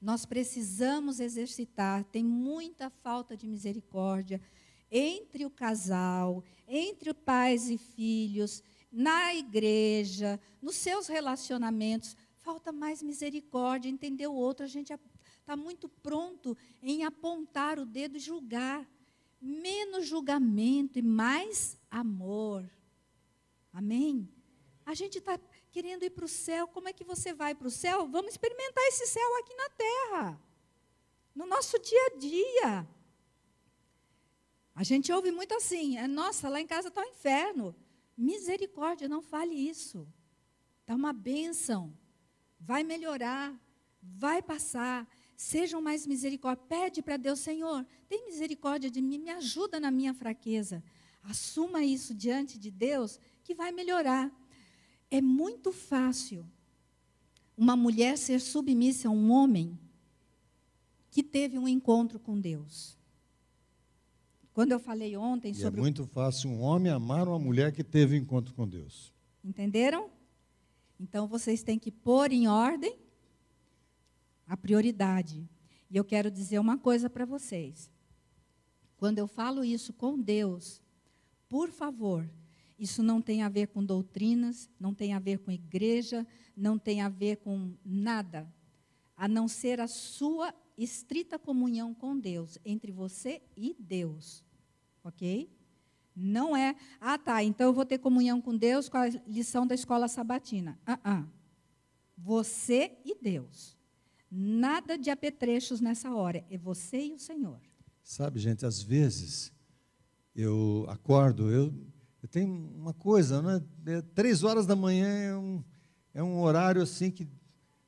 Nós precisamos exercitar, tem muita falta de misericórdia entre o casal, entre pais e filhos, na igreja, nos seus relacionamentos. Falta mais misericórdia, entender o outro. A gente está muito pronto em apontar o dedo e julgar. Menos julgamento e mais amor. Amém? A gente está querendo ir para o céu. Como é que você vai para o céu? Vamos experimentar esse céu aqui na terra. No nosso dia a dia. A gente ouve muito assim, nossa, lá em casa está um inferno. Misericórdia, não fale isso. Está uma bênção. Vai melhorar, vai passar. Sejam mais misericórdia. Pede para Deus, Senhor, tem misericórdia de mim, me ajuda na minha fraqueza. Assuma isso diante de Deus, que vai melhorar. É muito fácil uma mulher ser submissa a um homem que teve um encontro com Deus. Quando eu falei ontem sobre... É muito fácil um homem amar uma mulher que teve um encontro com Deus. Entenderam? Então, vocês têm que pôr em ordem a prioridade. E eu quero dizer uma coisa para vocês. Quando eu falo isso com Deus, por favor, isso não tem a ver com doutrinas, não tem a ver com igreja, não tem a ver com nada, a não ser a sua estrita comunhão com Deus, entre você e Deus. Ok? Não é, tá, então eu vou ter comunhão com Deus com a lição da escola sabatina. Você e Deus. Nada de apetrechos nessa hora, é você e o Senhor. Sabe, gente, às vezes eu acordo, eu tenho uma coisa, né? 3 horas da manhã é um horário assim que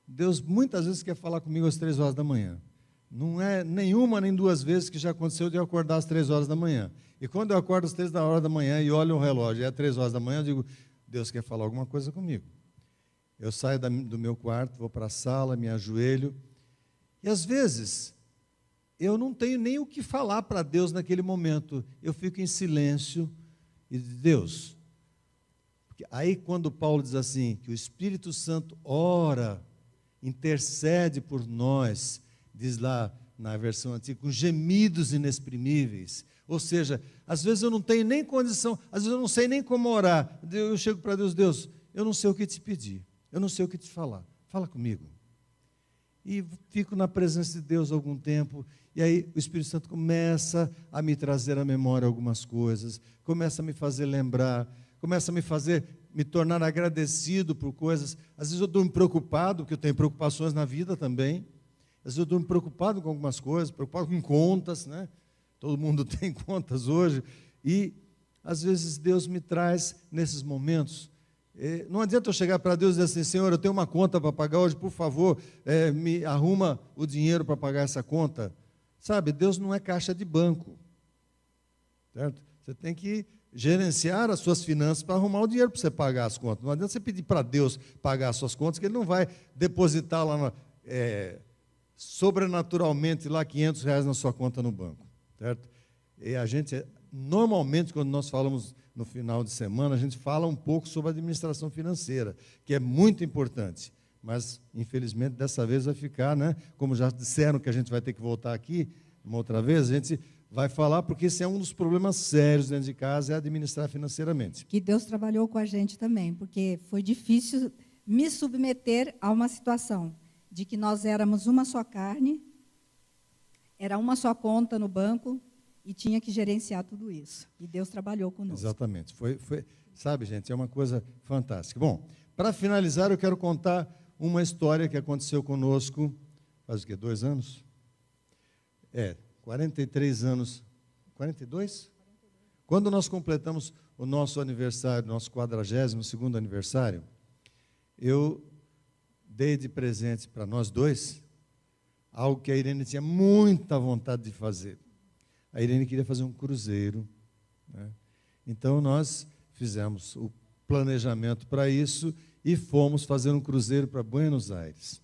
Deus muitas vezes quer falar comigo às 3 horas da manhã. Não é nenhuma nem 2 vezes que já aconteceu de eu acordar às 3 horas da manhã. E quando eu acordo às 3 horas da manhã e olho o relógio, é 3 horas da manhã, eu digo, Deus quer falar alguma coisa comigo. Eu saio do meu quarto, vou para a sala, me ajoelho, e às vezes eu não tenho nem o que falar para Deus naquele momento. Eu fico em silêncio e digo, Deus. Porque aí quando Paulo diz assim, que o Espírito Santo ora, intercede por nós, diz lá na versão antiga, com gemidos inexprimíveis. Ou seja, às vezes eu não tenho nem condição, às vezes eu não sei nem como orar. Eu chego para Deus, Deus, eu não sei o que te pedir, eu não sei o que te falar, fala comigo. E fico na presença de Deus algum tempo, e aí o Espírito Santo começa a me trazer à memória algumas coisas, começa a me fazer lembrar, começa a me fazer me tornar agradecido por coisas. Às vezes eu durmo preocupado, porque eu tenho preocupações na vida também. Às vezes eu durmo preocupado com algumas coisas, preocupado com contas, né? Todo mundo tem contas hoje. E, às vezes, Deus me traz nesses momentos. Não adianta eu chegar para Deus e dizer assim: Senhor, eu tenho uma conta para pagar hoje, por favor, me arruma o dinheiro para pagar essa conta. Sabe, Deus não é caixa de banco. Certo? Você tem que gerenciar as suas finanças para arrumar o dinheiro para você pagar as contas. Não adianta você pedir para Deus pagar as suas contas, que Ele não vai depositar lá sobrenaturalmente lá R$500 na sua conta no banco. Certo? E a gente, normalmente, quando nós falamos no final de semana, a gente fala um pouco sobre a administração financeira, que é muito importante. Mas, infelizmente, dessa vez vai ficar, né? Como já disseram que a gente vai ter que voltar aqui uma outra vez, a gente vai falar, porque esse é um dos problemas sérios dentro de casa, é administrar financeiramente. Que Deus trabalhou com a gente também, porque foi difícil me submeter a uma situação de que nós éramos uma só carne, era uma só conta no banco e tinha que gerenciar tudo isso. E Deus trabalhou conosco. Exatamente. Sabe, gente, é uma coisa fantástica. Bom, para finalizar, eu quero contar uma história que aconteceu conosco, faz o quê? 2 anos? 43 anos. 42? Quando nós completamos o nosso aniversário, nosso 42º aniversário, eu dei de presente para nós dois algo que a Irene tinha muita vontade de fazer. A Irene queria fazer um cruzeiro, né? Então nós fizemos o planejamento para isso e fomos fazer um cruzeiro para Buenos Aires,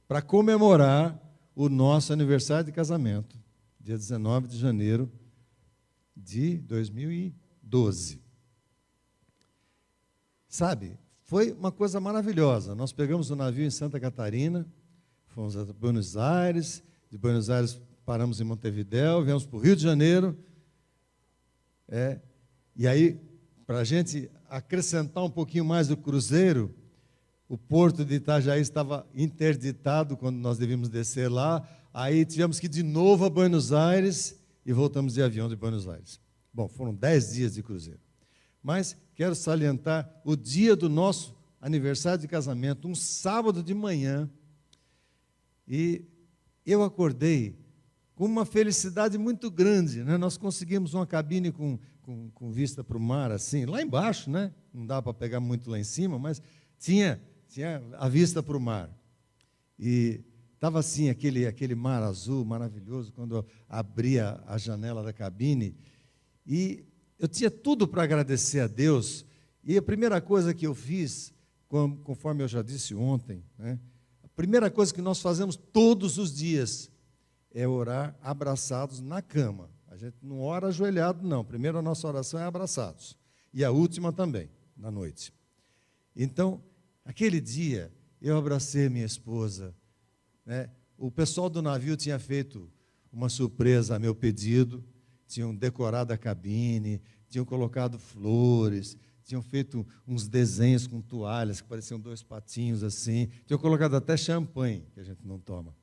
para comemorar o nosso aniversário de casamento, dia 19 de janeiro de 2012. Sabe, foi uma coisa maravilhosa. Nós pegamos o navio em Santa Catarina, fomos a Buenos Aires, de Buenos Aires paramos em Montevidéu, viemos para o Rio de Janeiro, e aí, para a gente acrescentar um pouquinho mais do cruzeiro, o porto de Itajaí estava interditado quando nós devíamos descer lá, aí tivemos que ir de novo a Buenos Aires e voltamos de avião de Buenos Aires. Bom, foram 10 dias de cruzeiro. Mas quero salientar o dia do nosso aniversário de casamento, um sábado de manhã, e eu acordei com uma felicidade muito grande, né? Nós conseguimos uma cabine com vista para o mar, assim, lá embaixo, né? Não dá para pegar muito lá em cima, mas tinha a vista para o mar. E estava assim, aquele mar azul maravilhoso, quando eu abria a janela da cabine, e eu tinha tudo para agradecer a Deus, e a primeira coisa que eu fiz, conforme eu já disse ontem, né? A primeira coisa que nós fazemos todos os dias é orar abraçados na cama. A gente não ora ajoelhado, não. Primeiro a nossa oração é abraçados. E a última também, na noite. Então, aquele dia, eu abracei minha esposa, né? O pessoal do navio tinha feito uma surpresa a meu pedido, tinham decorado a cabine, tinham colocado flores, tinham feito uns desenhos com toalhas que pareciam 2 patinhos assim, tinham colocado até champanhe, que a gente não toma.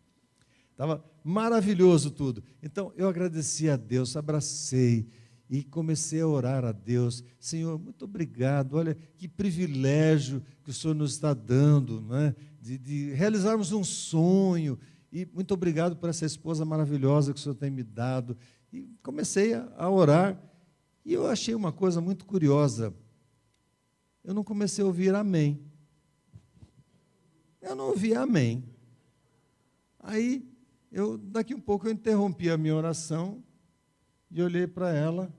Estava maravilhoso tudo. Então, eu agradeci a Deus, abracei e comecei a orar a Deus. Senhor, muito obrigado. Olha que privilégio que o Senhor nos está dando, né? de realizarmos um sonho. E muito obrigado por essa esposa maravilhosa que o Senhor tem me dado. E comecei a orar. E eu achei uma coisa muito curiosa. Eu não comecei a ouvir amém. Eu não ouvi amém. Aí, daqui um pouco eu interrompi a minha oração e olhei para ela.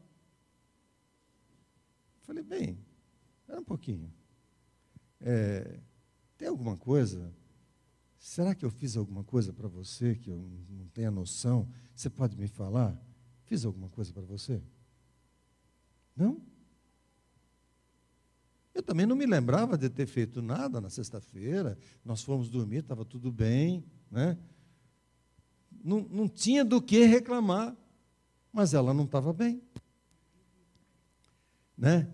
Falei, bem, espera um pouquinho. Tem alguma coisa? Será que eu fiz alguma coisa para você que eu não tenho noção? Você pode me falar? Fiz alguma coisa para você? Não? Eu também não me lembrava de ter feito nada na sexta-feira. Nós fomos dormir, estava tudo bem, né? Não tinha do que reclamar, mas ela não estava bem, né?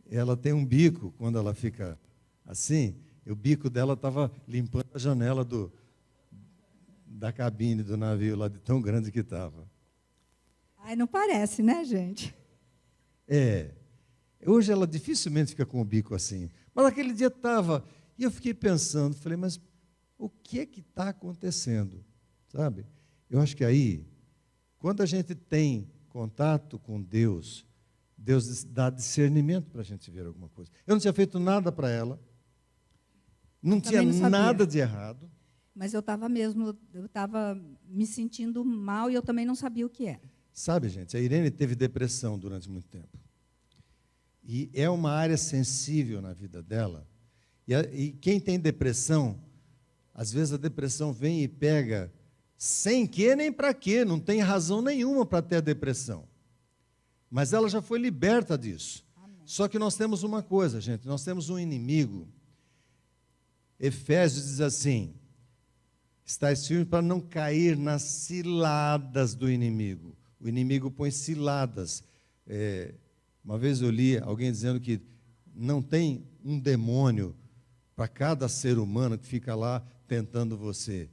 Ela tem um bico, quando ela fica assim, o bico dela estava limpando a janela da cabine do navio, lá de tão grande que estava. Ai, não parece, né, gente? Hoje ela dificilmente fica com o bico assim. Mas naquele dia estava. E eu fiquei pensando, falei, mas o que é que está acontecendo? Sabe? Eu acho que aí, quando a gente tem contato com Deus, Deus dá discernimento para a gente ver alguma coisa. Eu não tinha feito nada para ela, não tinha nada de errado. Mas eu estava me sentindo mal e eu também não sabia o que era. Sabe, gente, a Irene teve depressão durante muito tempo. E é uma área sensível na vida dela. E quem tem depressão, às vezes a depressão vem e pega sem quê nem para quê, não tem razão nenhuma para ter a depressão. Mas ela já foi liberta disso. Amém. Só que nós temos uma coisa, gente, nós temos um inimigo. Efésios diz assim: estais firmes para não cair nas ciladas do inimigo. O inimigo põe ciladas. Uma vez eu li alguém dizendo que não tem um demônio para cada ser humano que fica lá tentando você.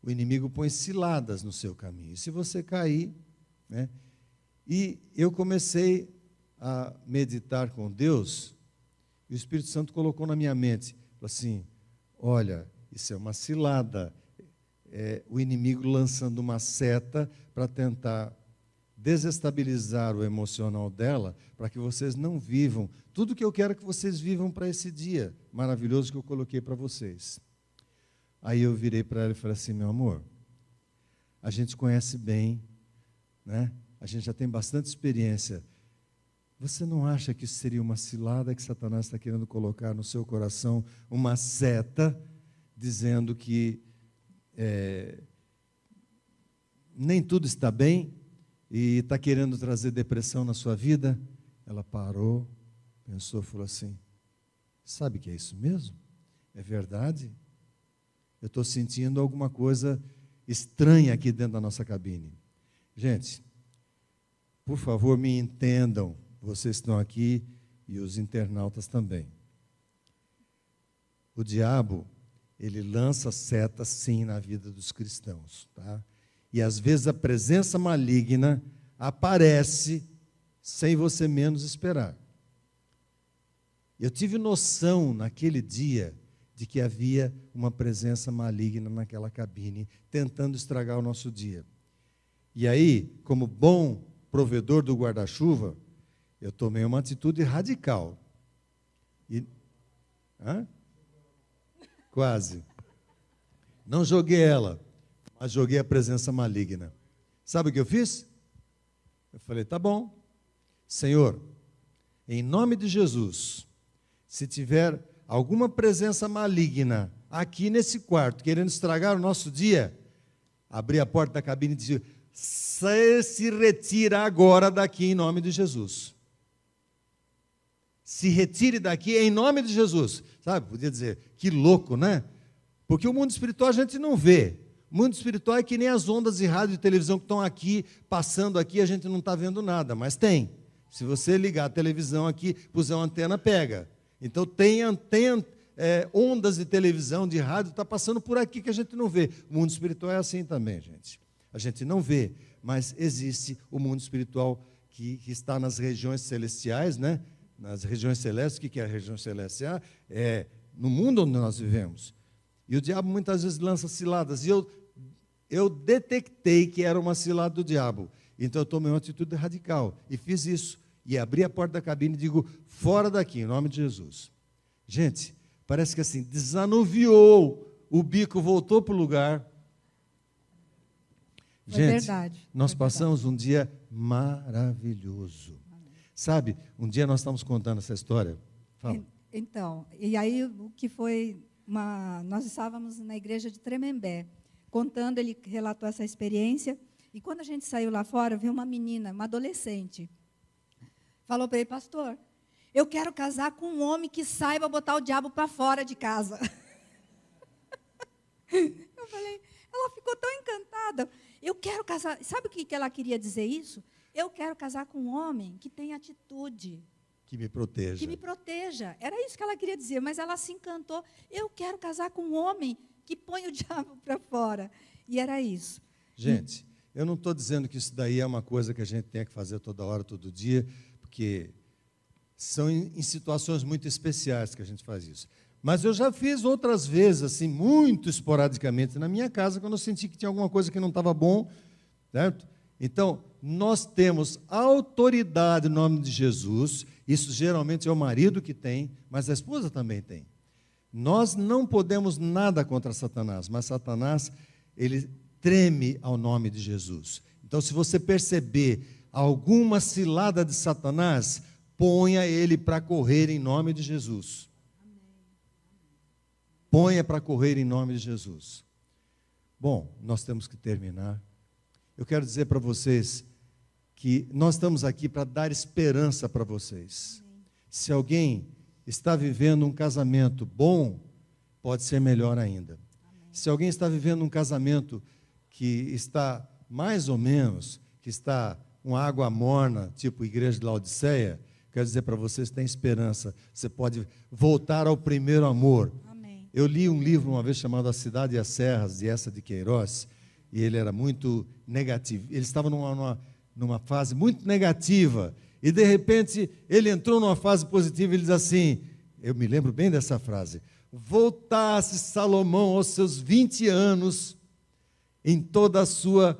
O inimigo põe ciladas no seu caminho. E se você cair, né? E eu comecei a meditar com Deus, e o Espírito Santo colocou na minha mente, assim, olha, isso é uma cilada. O inimigo lançando uma seta para tentar desestabilizar o emocional dela, para que vocês não vivam tudo que eu quero que vocês vivam para esse dia maravilhoso que eu coloquei para vocês. Aí eu virei para ela e falei assim, meu amor, a gente conhece bem, né? A gente já tem bastante experiência. Você não acha que isso seria uma cilada que Satanás está querendo colocar no seu coração, uma seta, dizendo que nem tudo está bem e está querendo trazer depressão na sua vida? Ela parou, pensou, falou assim, sabe que é isso mesmo? É verdade? Eu estou sentindo alguma coisa estranha aqui dentro da nossa cabine. Gente, por favor, me entendam, vocês estão aqui e os internautas também. O diabo, ele lança setas sim na vida dos cristãos, tá? E às vezes a presença maligna aparece sem você menos esperar. Eu tive noção naquele dia de que havia uma presença maligna naquela cabine, tentando estragar o nosso dia. E aí, como bom provedor do guarda-chuva, eu tomei uma atitude radical. Quase. Não joguei ela, mas joguei a presença maligna. Sabe o que eu fiz? Eu falei, tá bom, Senhor, em nome de Jesus, se tiver alguma presença maligna aqui nesse quarto, querendo estragar o nosso dia, abri a porta da cabine e disse, se retira agora daqui em nome de Jesus. Se retire daqui em nome de Jesus. Sabe, podia dizer, que louco, né? Porque o mundo espiritual a gente não vê. O mundo espiritual é que nem as ondas de rádio e televisão que estão aqui, passando aqui, a gente não está vendo nada, mas tem. Se você ligar a televisão aqui, puser uma antena, pega. Então tem ondas de televisão, de rádio, está passando por aqui que a gente não vê. O mundo espiritual é assim também, gente. A gente não vê, mas existe o mundo espiritual que está nas regiões celestiais, né? Nas regiões celestes. O que é a região celestial? É no mundo onde nós vivemos. E o diabo muitas vezes lança ciladas. E eu detectei que era uma cilada do diabo. Então eu tomei uma atitude radical e fiz isso. E abri a porta da cabine e digo, fora daqui, em nome de Jesus. Gente, parece que assim, desanuviou, o bico voltou para o lugar. Foi gente, verdade. Nós passamos um dia maravilhoso. Sabe, um dia nós estamos contando essa história. Fala. Então, e aí o que foi nós estávamos na igreja de Tremembé, contando, ele relatou essa experiência, e quando a gente saiu lá fora, veio uma menina, uma adolescente, falou para ele, pastor, eu quero casar com um homem que saiba botar o diabo para fora de casa. Eu falei, ela ficou tão encantada, eu quero casar, sabe o que ela queria dizer isso? Eu quero casar com um homem que tenha atitude. Que me proteja. Que me proteja. Era isso que ela queria dizer, mas ela se encantou. Eu quero casar com um homem que põe o diabo para fora. E era isso. Gente, eu não estou dizendo que isso daí é uma coisa que a gente tem que fazer toda hora, todo dia, porque São em situações muito especiais que a gente faz isso. Mas eu já fiz outras vezes, assim, muito esporadicamente na minha casa, quando eu senti que tinha alguma coisa que não estava bom, certo? Então, nós temos autoridade no nome de Jesus. Isso geralmente é o marido que tem, mas a esposa também tem. Nós não podemos nada contra Satanás, mas Satanás, ele treme ao nome de Jesus. Então, se você perceber alguma cilada de Satanás, ponha ele para correr em nome de Jesus. Ponha para correr em nome de Jesus. Bom, nós temos que terminar. Eu quero dizer para vocês que nós estamos aqui para dar esperança para vocês. Se alguém está vivendo um casamento bom, pode ser melhor ainda. Se alguém está vivendo um casamento que está mais ou menos, que está com água morna, tipo igreja de Laodiceia, quero dizer para vocês que tem esperança. Você pode voltar ao primeiro amor. Amém. Eu li um livro uma vez chamado A Cidade e as Serras, de Essa de Queiroz, e ele era muito negativo. Ele estava numa fase muito negativa, e de repente ele entrou numa fase positiva, e ele diz assim, eu me lembro bem dessa frase: voltasse Salomão aos seus 20 anos, em toda a sua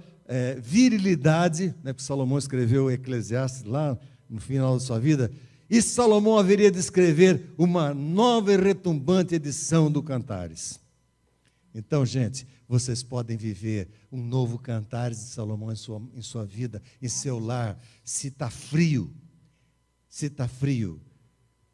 virilidade, né, porque Salomão escreveu o Eclesiastes lá no final da sua vida, e Salomão haveria de escrever uma nova e retumbante edição do Cantares. Então, gente, vocês podem viver um novo Cantares de Salomão em sua vida, em seu lar. Se está frio,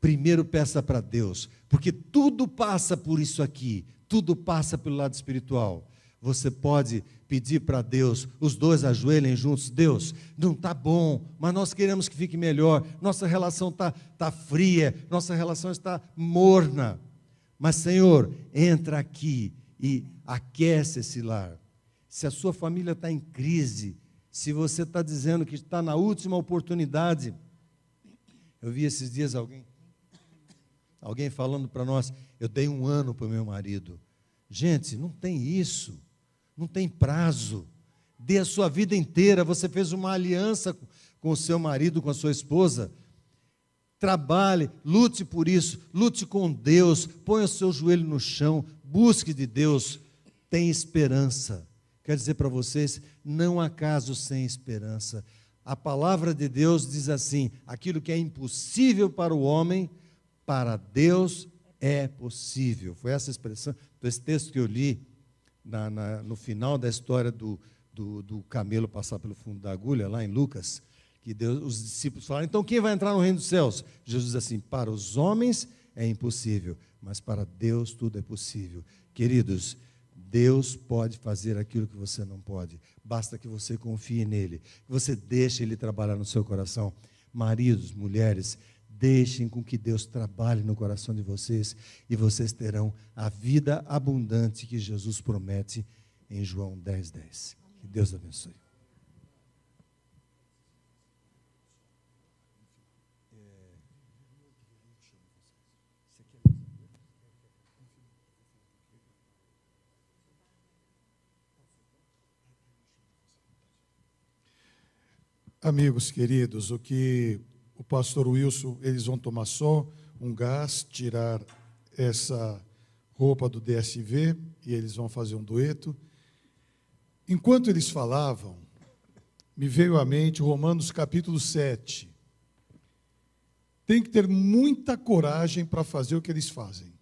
primeiro peça para Deus, porque tudo passa por isso aqui, tudo passa pelo lado espiritual. Você pode pedir para Deus, os dois ajoelhem juntos: Deus, não está bom, mas nós queremos que fique melhor, nossa relação está fria, nossa relação está morna, mas Senhor, entra aqui e aquece esse lar. Se a sua família está em crise, se você está dizendo que está na última oportunidade, eu vi esses dias alguém falando para nós: eu dei 1 ano para o meu marido. Gente, não tem isso, não tem prazo. Dê a sua vida inteira. Você fez uma aliança com o seu marido, com a sua esposa. Trabalhe, lute por isso, lute com Deus, ponha o seu joelho no chão, busque de Deus, tem esperança. Quero dizer para vocês, não há caso sem esperança. A palavra de Deus diz assim: aquilo que é impossível para o homem, para Deus é possível. Foi essa expressão, esse texto que eu li no final da história do camelo passar pelo fundo da agulha, lá em Lucas, que os discípulos falaram: então quem vai entrar no reino dos céus? Jesus diz assim: para os homens é impossível, mas para Deus tudo é possível. Queridos, Deus pode fazer aquilo que você não pode, basta que você confie nele, que você deixe ele trabalhar no seu coração. Maridos, mulheres, deixem com que Deus trabalhe no coração de vocês, e vocês terão a vida abundante que Jesus promete em João 10:10. Que Deus abençoe. Amigos queridos, o que o pastor Wilson, eles vão tomar só um gás, tirar essa roupa do DSV, e eles vão fazer um dueto. Enquanto eles falavam, me veio à mente Romanos capítulo 7. Tem que ter muita coragem para fazer o que eles fazem.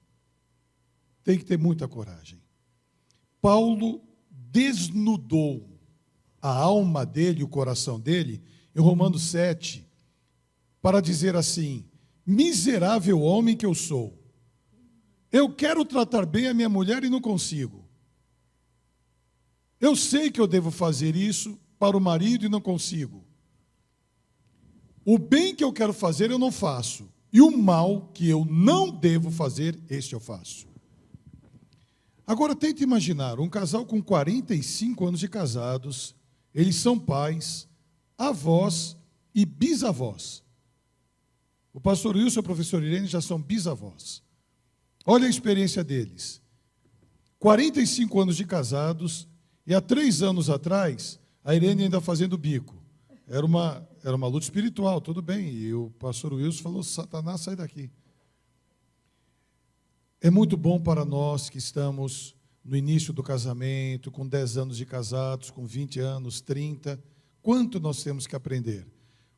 Tem que ter muita coragem. Paulo desnudou a alma dele, o coração dele, em Romanos 7, para dizer assim: miserável homem que eu sou, eu quero tratar bem a minha mulher e não consigo. Eu sei que eu devo fazer isso para o marido e não consigo. O bem que eu quero fazer eu não faço, e o mal que eu não devo fazer, este eu faço. Agora tente imaginar um casal com 45 anos de casados. Eles são pais, avós e bisavós. O pastor Wilson e a professora Irene já são bisavós. Olha a experiência deles. 45 anos de casados, e há 3 anos atrás, a Irene ainda fazendo bico. Era uma luta espiritual, tudo bem. E o pastor Wilson falou, Satanás, sai daqui. É muito bom para nós que estamos no início do casamento, com 10 anos de casados, com 20 anos, 30, quanto nós temos que aprender.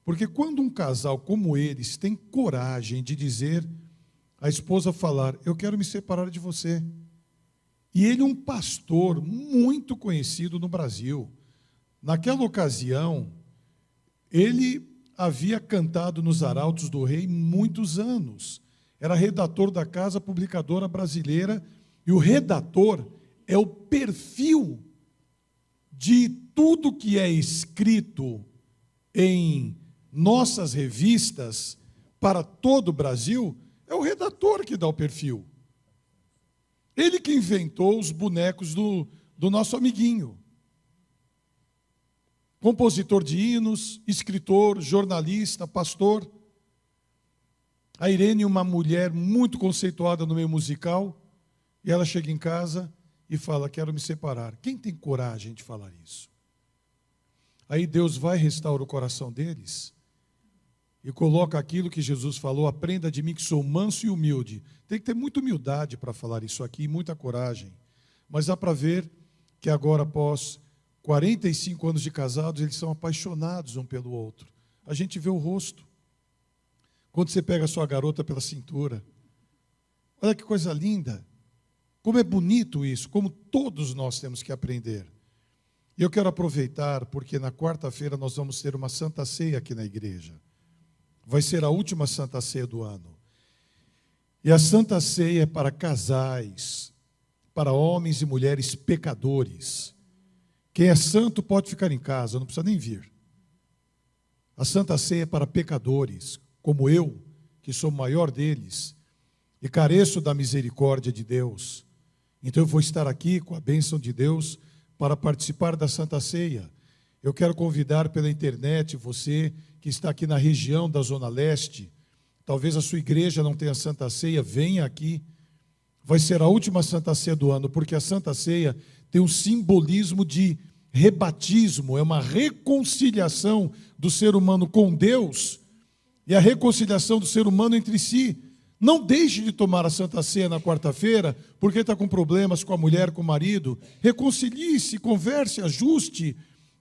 Porque quando um casal como eles tem coragem de dizer, a esposa falar, eu quero me separar de você. E ele é um pastor muito conhecido no Brasil. Naquela ocasião, ele havia cantado nos Arautos do Rei muitos anos. Era redator da Casa Publicadora Brasileira, e o redator é o perfil de tudo que é escrito em nossas revistas para todo o Brasil, é o redator que dá o perfil. Ele que inventou os bonecos do nosso amiguinho. Compositor de hinos, escritor, jornalista, pastor. A Irene, uma mulher muito conceituada no meio musical, e ela chega em casa e fala, quero me separar. Quem tem coragem de falar isso? Aí Deus vai restaurar o coração deles e coloca aquilo que Jesus falou, aprenda de mim que sou manso e humilde. Tem que ter muita humildade para falar isso aqui, muita coragem. Mas dá para ver que agora, após 45 anos de casados, eles são apaixonados um pelo outro. A gente vê o rosto. Quando você pega a sua garota pela cintura, olha que coisa linda, como é bonito isso, como todos nós temos que aprender. E eu quero aproveitar, porque na quarta-feira nós vamos ter uma Santa Ceia aqui na igreja. Vai ser a última Santa Ceia do ano. E a Santa Ceia é para casais, para homens e mulheres pecadores. Quem é santo pode ficar em casa, não precisa nem vir. A Santa Ceia é para pecadores, como eu, que sou o maior deles, e careço da misericórdia de Deus. Então eu vou estar aqui com a bênção de Deus para participar da Santa Ceia. Eu quero convidar pela internet você que está aqui na região da Zona Leste, talvez a sua igreja não tenha Santa Ceia, venha aqui. Vai ser a última Santa Ceia do ano, porque a Santa Ceia tem um simbolismo de rebatismo, é uma reconciliação do ser humano com Deus, e a reconciliação do ser humano entre si. Não deixe de tomar a Santa Ceia na quarta-feira, porque está com problemas com a mulher, com o marido. Reconcilie-se, converse, ajuste.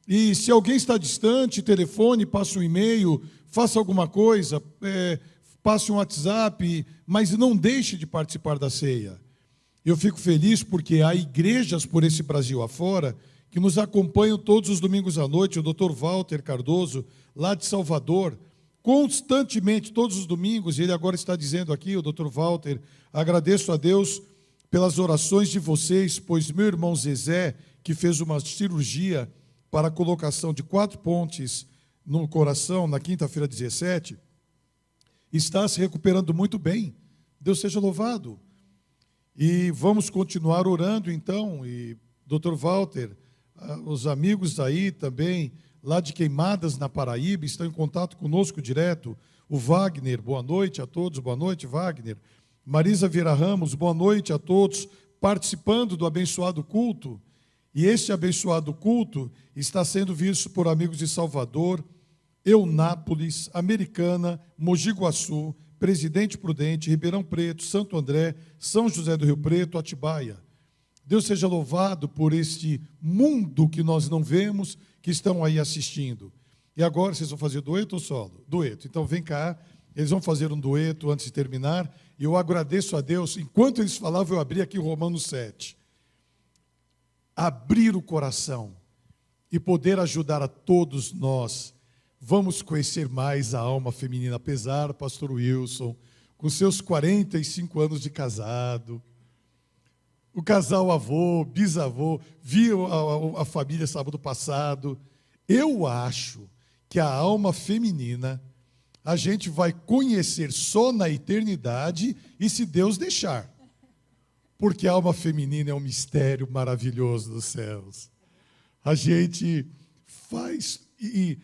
E se alguém está distante, telefone, passe um e-mail, faça alguma coisa, passe um WhatsApp, mas não deixe de participar da ceia. Eu fico feliz porque há igrejas por esse Brasil afora que nos acompanham todos os domingos à noite, o Dr. Walter Cardoso, lá de Salvador, constantemente, todos os domingos, ele agora está dizendo aqui, o Dr. Walter, agradeço a Deus pelas orações de vocês, pois meu irmão Zezé, que fez uma cirurgia para a colocação de 4 pontes no coração, na quinta-feira 17, está se recuperando muito bem. Deus seja louvado. E vamos continuar orando, então, e Dr. Walter, os amigos aí também, lá de Queimadas, na Paraíba, estão em contato conosco direto. O Wagner, boa noite a todos, boa noite, Wagner. Marisa Vieira Ramos, boa noite a todos, participando do abençoado culto. E este abençoado culto está sendo visto por amigos de Salvador, Eunápolis, Americana, Mogi Guaçu, Presidente Prudente, Ribeirão Preto, Santo André, São José do Rio Preto, Atibaia. Deus seja louvado por este mundo que nós não vemos, que estão aí assistindo. E agora, vocês vão fazer dueto ou solo? Dueto. Então, vem cá, eles vão fazer um dueto antes de terminar, e eu agradeço a Deus, enquanto eles falavam, eu abri aqui Romanos 7. Abrir o coração e poder ajudar a todos nós. Vamos conhecer mais a alma feminina, apesar, pastor Wilson, com seus 45 anos de casado, o casal avô, bisavô, viu a família sábado passado. Eu acho que a alma feminina a gente vai conhecer só na eternidade e se Deus deixar. Porque a alma feminina é um mistério maravilhoso dos céus. A gente faz, e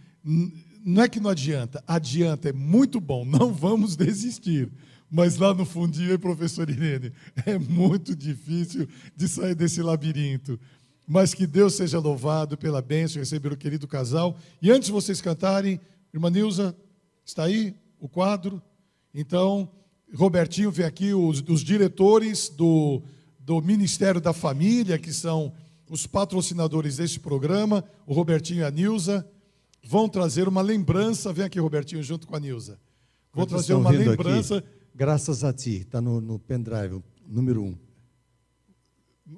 não é que não adianta, adianta, é muito bom, não vamos desistir. Mas lá no fundinho, professor Irene, é muito difícil de sair desse labirinto. Mas que Deus seja louvado pela bênção de receber o querido casal. E antes de vocês cantarem, irmã Nilza, está aí o quadro? Então, Robertinho, vem aqui os diretores do Ministério da Família, que são os patrocinadores deste programa, o Robertinho e a Nilza, vão trazer uma lembrança. Vem aqui, Robertinho, junto com a Nilza. Vou trazer uma lembrança. Aqui, graças a ti, está no pendrive, número 1.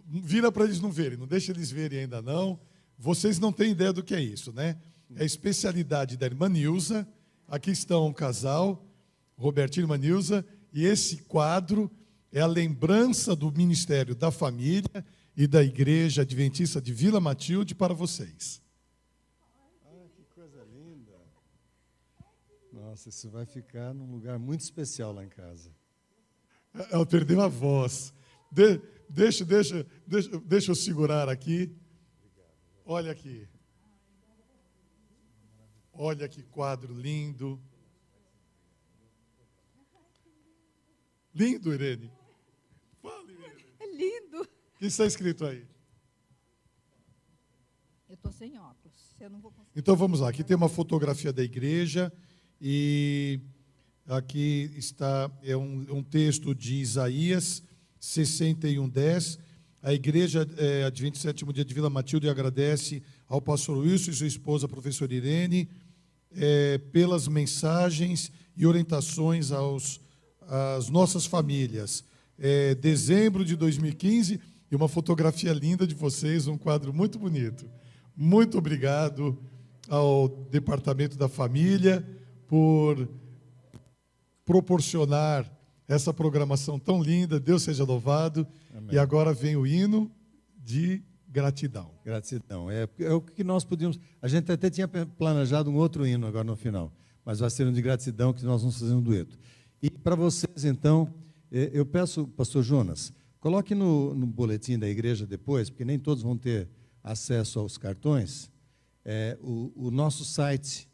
Vira para eles não verem, não deixa eles verem ainda não. Vocês não têm ideia do que é isso, né? É a especialidade da irmã Nilza. Aqui estão um casal, Robertinho e irmã Nilza, e esse quadro é a lembrança do Ministério da Família e da Igreja Adventista de Vila Matilde para vocês. Que coisa linda. Nossa, isso vai ficar num lugar muito especial lá em casa. Ela perdeu a voz. Deixa eu segurar aqui. Olha aqui. Olha que quadro lindo. Lindo, Irene. Fale, Irene. É lindo. O que está escrito aí? Eu estou sem óculos. Eu não vou conseguir. Então vamos lá. Aqui tem uma fotografia da igreja e aqui está um texto de Isaías 61:10. A igreja Adventista Sétimo Dia de Vila Matilde agradece ao pastor Wilson e sua esposa, a professora Irene, pelas mensagens e orientações às nossas famílias. Dezembro de 2015, e uma fotografia linda de vocês, um quadro muito bonito. Muito obrigado ao Departamento da Família por proporcionar essa programação tão linda. Deus seja louvado. Amém. E agora vem o hino de gratidão. Gratidão. É o que nós podíamos... A gente até tinha planejado um outro hino agora no final, mas vai ser um de gratidão que nós vamos fazer um dueto. E para vocês, então, eu peço, pastor Jonas, coloque no boletim da igreja depois, porque nem todos vão ter acesso aos cartões, o nosso site,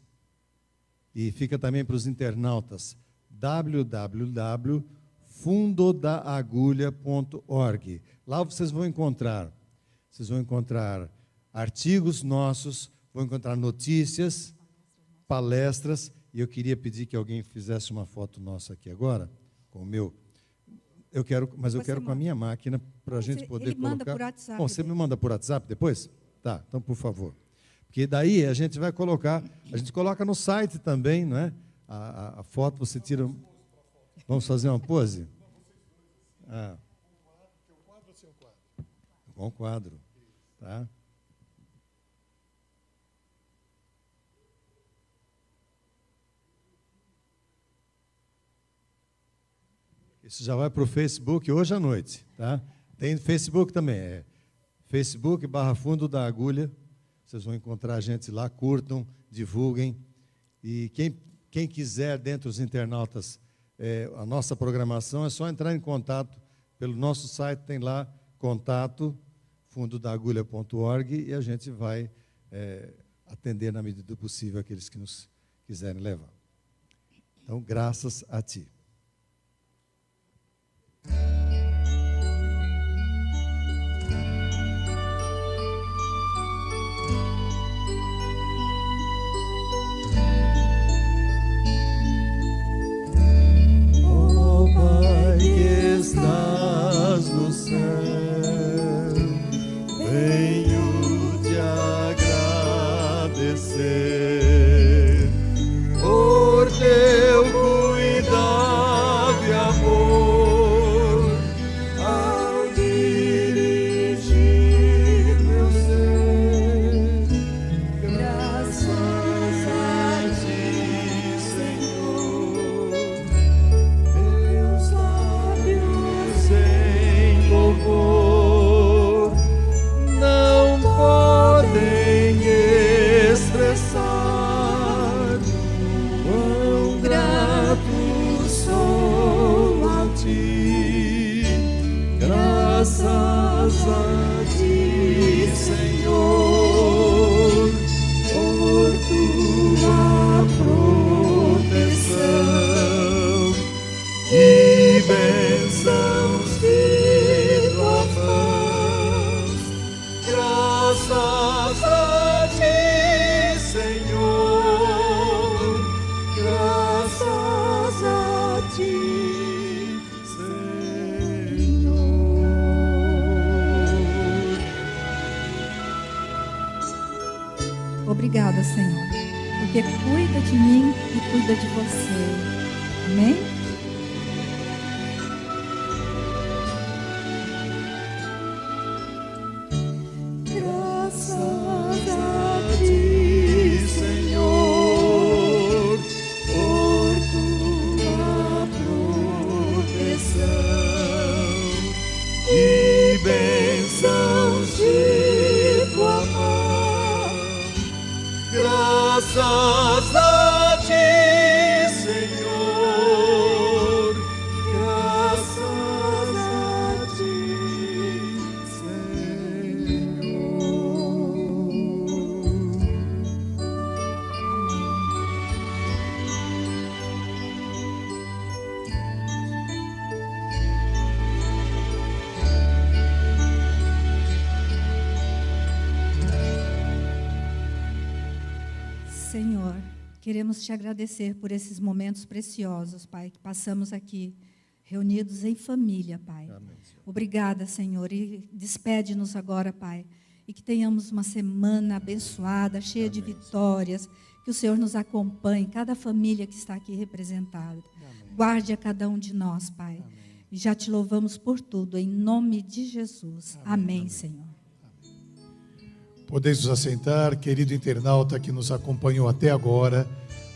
e fica também para os internautas, www.fundodaagulha.org. Lá vocês vão encontrar artigos nossos, vão encontrar notícias, palestras, e eu queria pedir que alguém fizesse uma foto nossa aqui agora, com o meu. Eu quero com a minha máquina, para a gente poder colocar. Manda por WhatsApp. Bom, você me manda por WhatsApp depois? Tá, então, por favor. Porque daí a gente vai colocar, a gente coloca no site também, não é? A foto você tira. Vamos fazer uma pose? Bom quadro. Tá? Isso já vai para o Facebook hoje à noite. Tá? Tem Facebook também. Facebook/Fundo da Agulha. Vocês vão encontrar a gente lá, curtam, divulguem. E quem quiser, dentre os internautas, a nossa programação, é só entrar em contato pelo nosso site, tem lá contato, fundodaagulha.org, e a gente vai atender na medida do possível aqueles que nos quiserem levar. Então, graças a ti. Estás no céu, venho te agradecer por teu cuidado e amor ao dirigir meu ser. Graças a ti, Senhor, meus lábios em louvor não podem expressar quão grato sou a ti. Graças a ti, Senhor, por tua proteção e bênçãos que tua mão. obrigada, Senhor, porque cuida de mim e cuida de você. Amém? Graças a ti, Senhor, graças a ti, Senhor. Senhor, queremos te agradecer por esses momentos preciosos, Pai, que passamos aqui, reunidos em família, Pai. Amém. Obrigada, Senhor, e despede-nos agora, Pai, e que tenhamos uma semana abençoada, cheia de vitórias, que o Senhor nos acompanhe, cada família que está aqui representada. Guarde a cada um de nós, Pai. E já te louvamos por tudo, em nome de Jesus. Amém, Senhor. Podeis nos assentar, querido internauta que nos acompanhou até agora.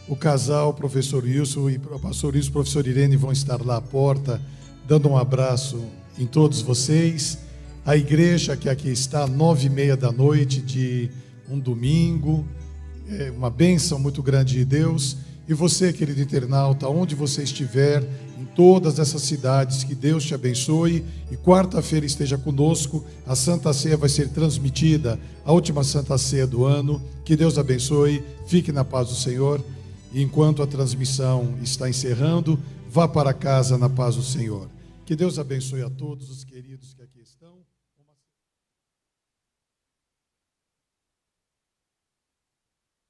O casal, o professor Wilson e o pastor Wilson e o professor Irene vão estar lá à porta, dando um abraço em todos vocês. A igreja que aqui está, 9h30 da noite de um domingo, é uma bênção muito grande de Deus. E você, querido internauta, onde você estiver, em todas essas cidades, que Deus te abençoe. E quarta-feira esteja conosco, a Santa Ceia vai ser transmitida, a última Santa Ceia do ano. Que Deus abençoe, fique na paz do Senhor. E enquanto a transmissão está encerrando, vá para casa na paz do Senhor. Que Deus abençoe a todos os queridos que aqui estão.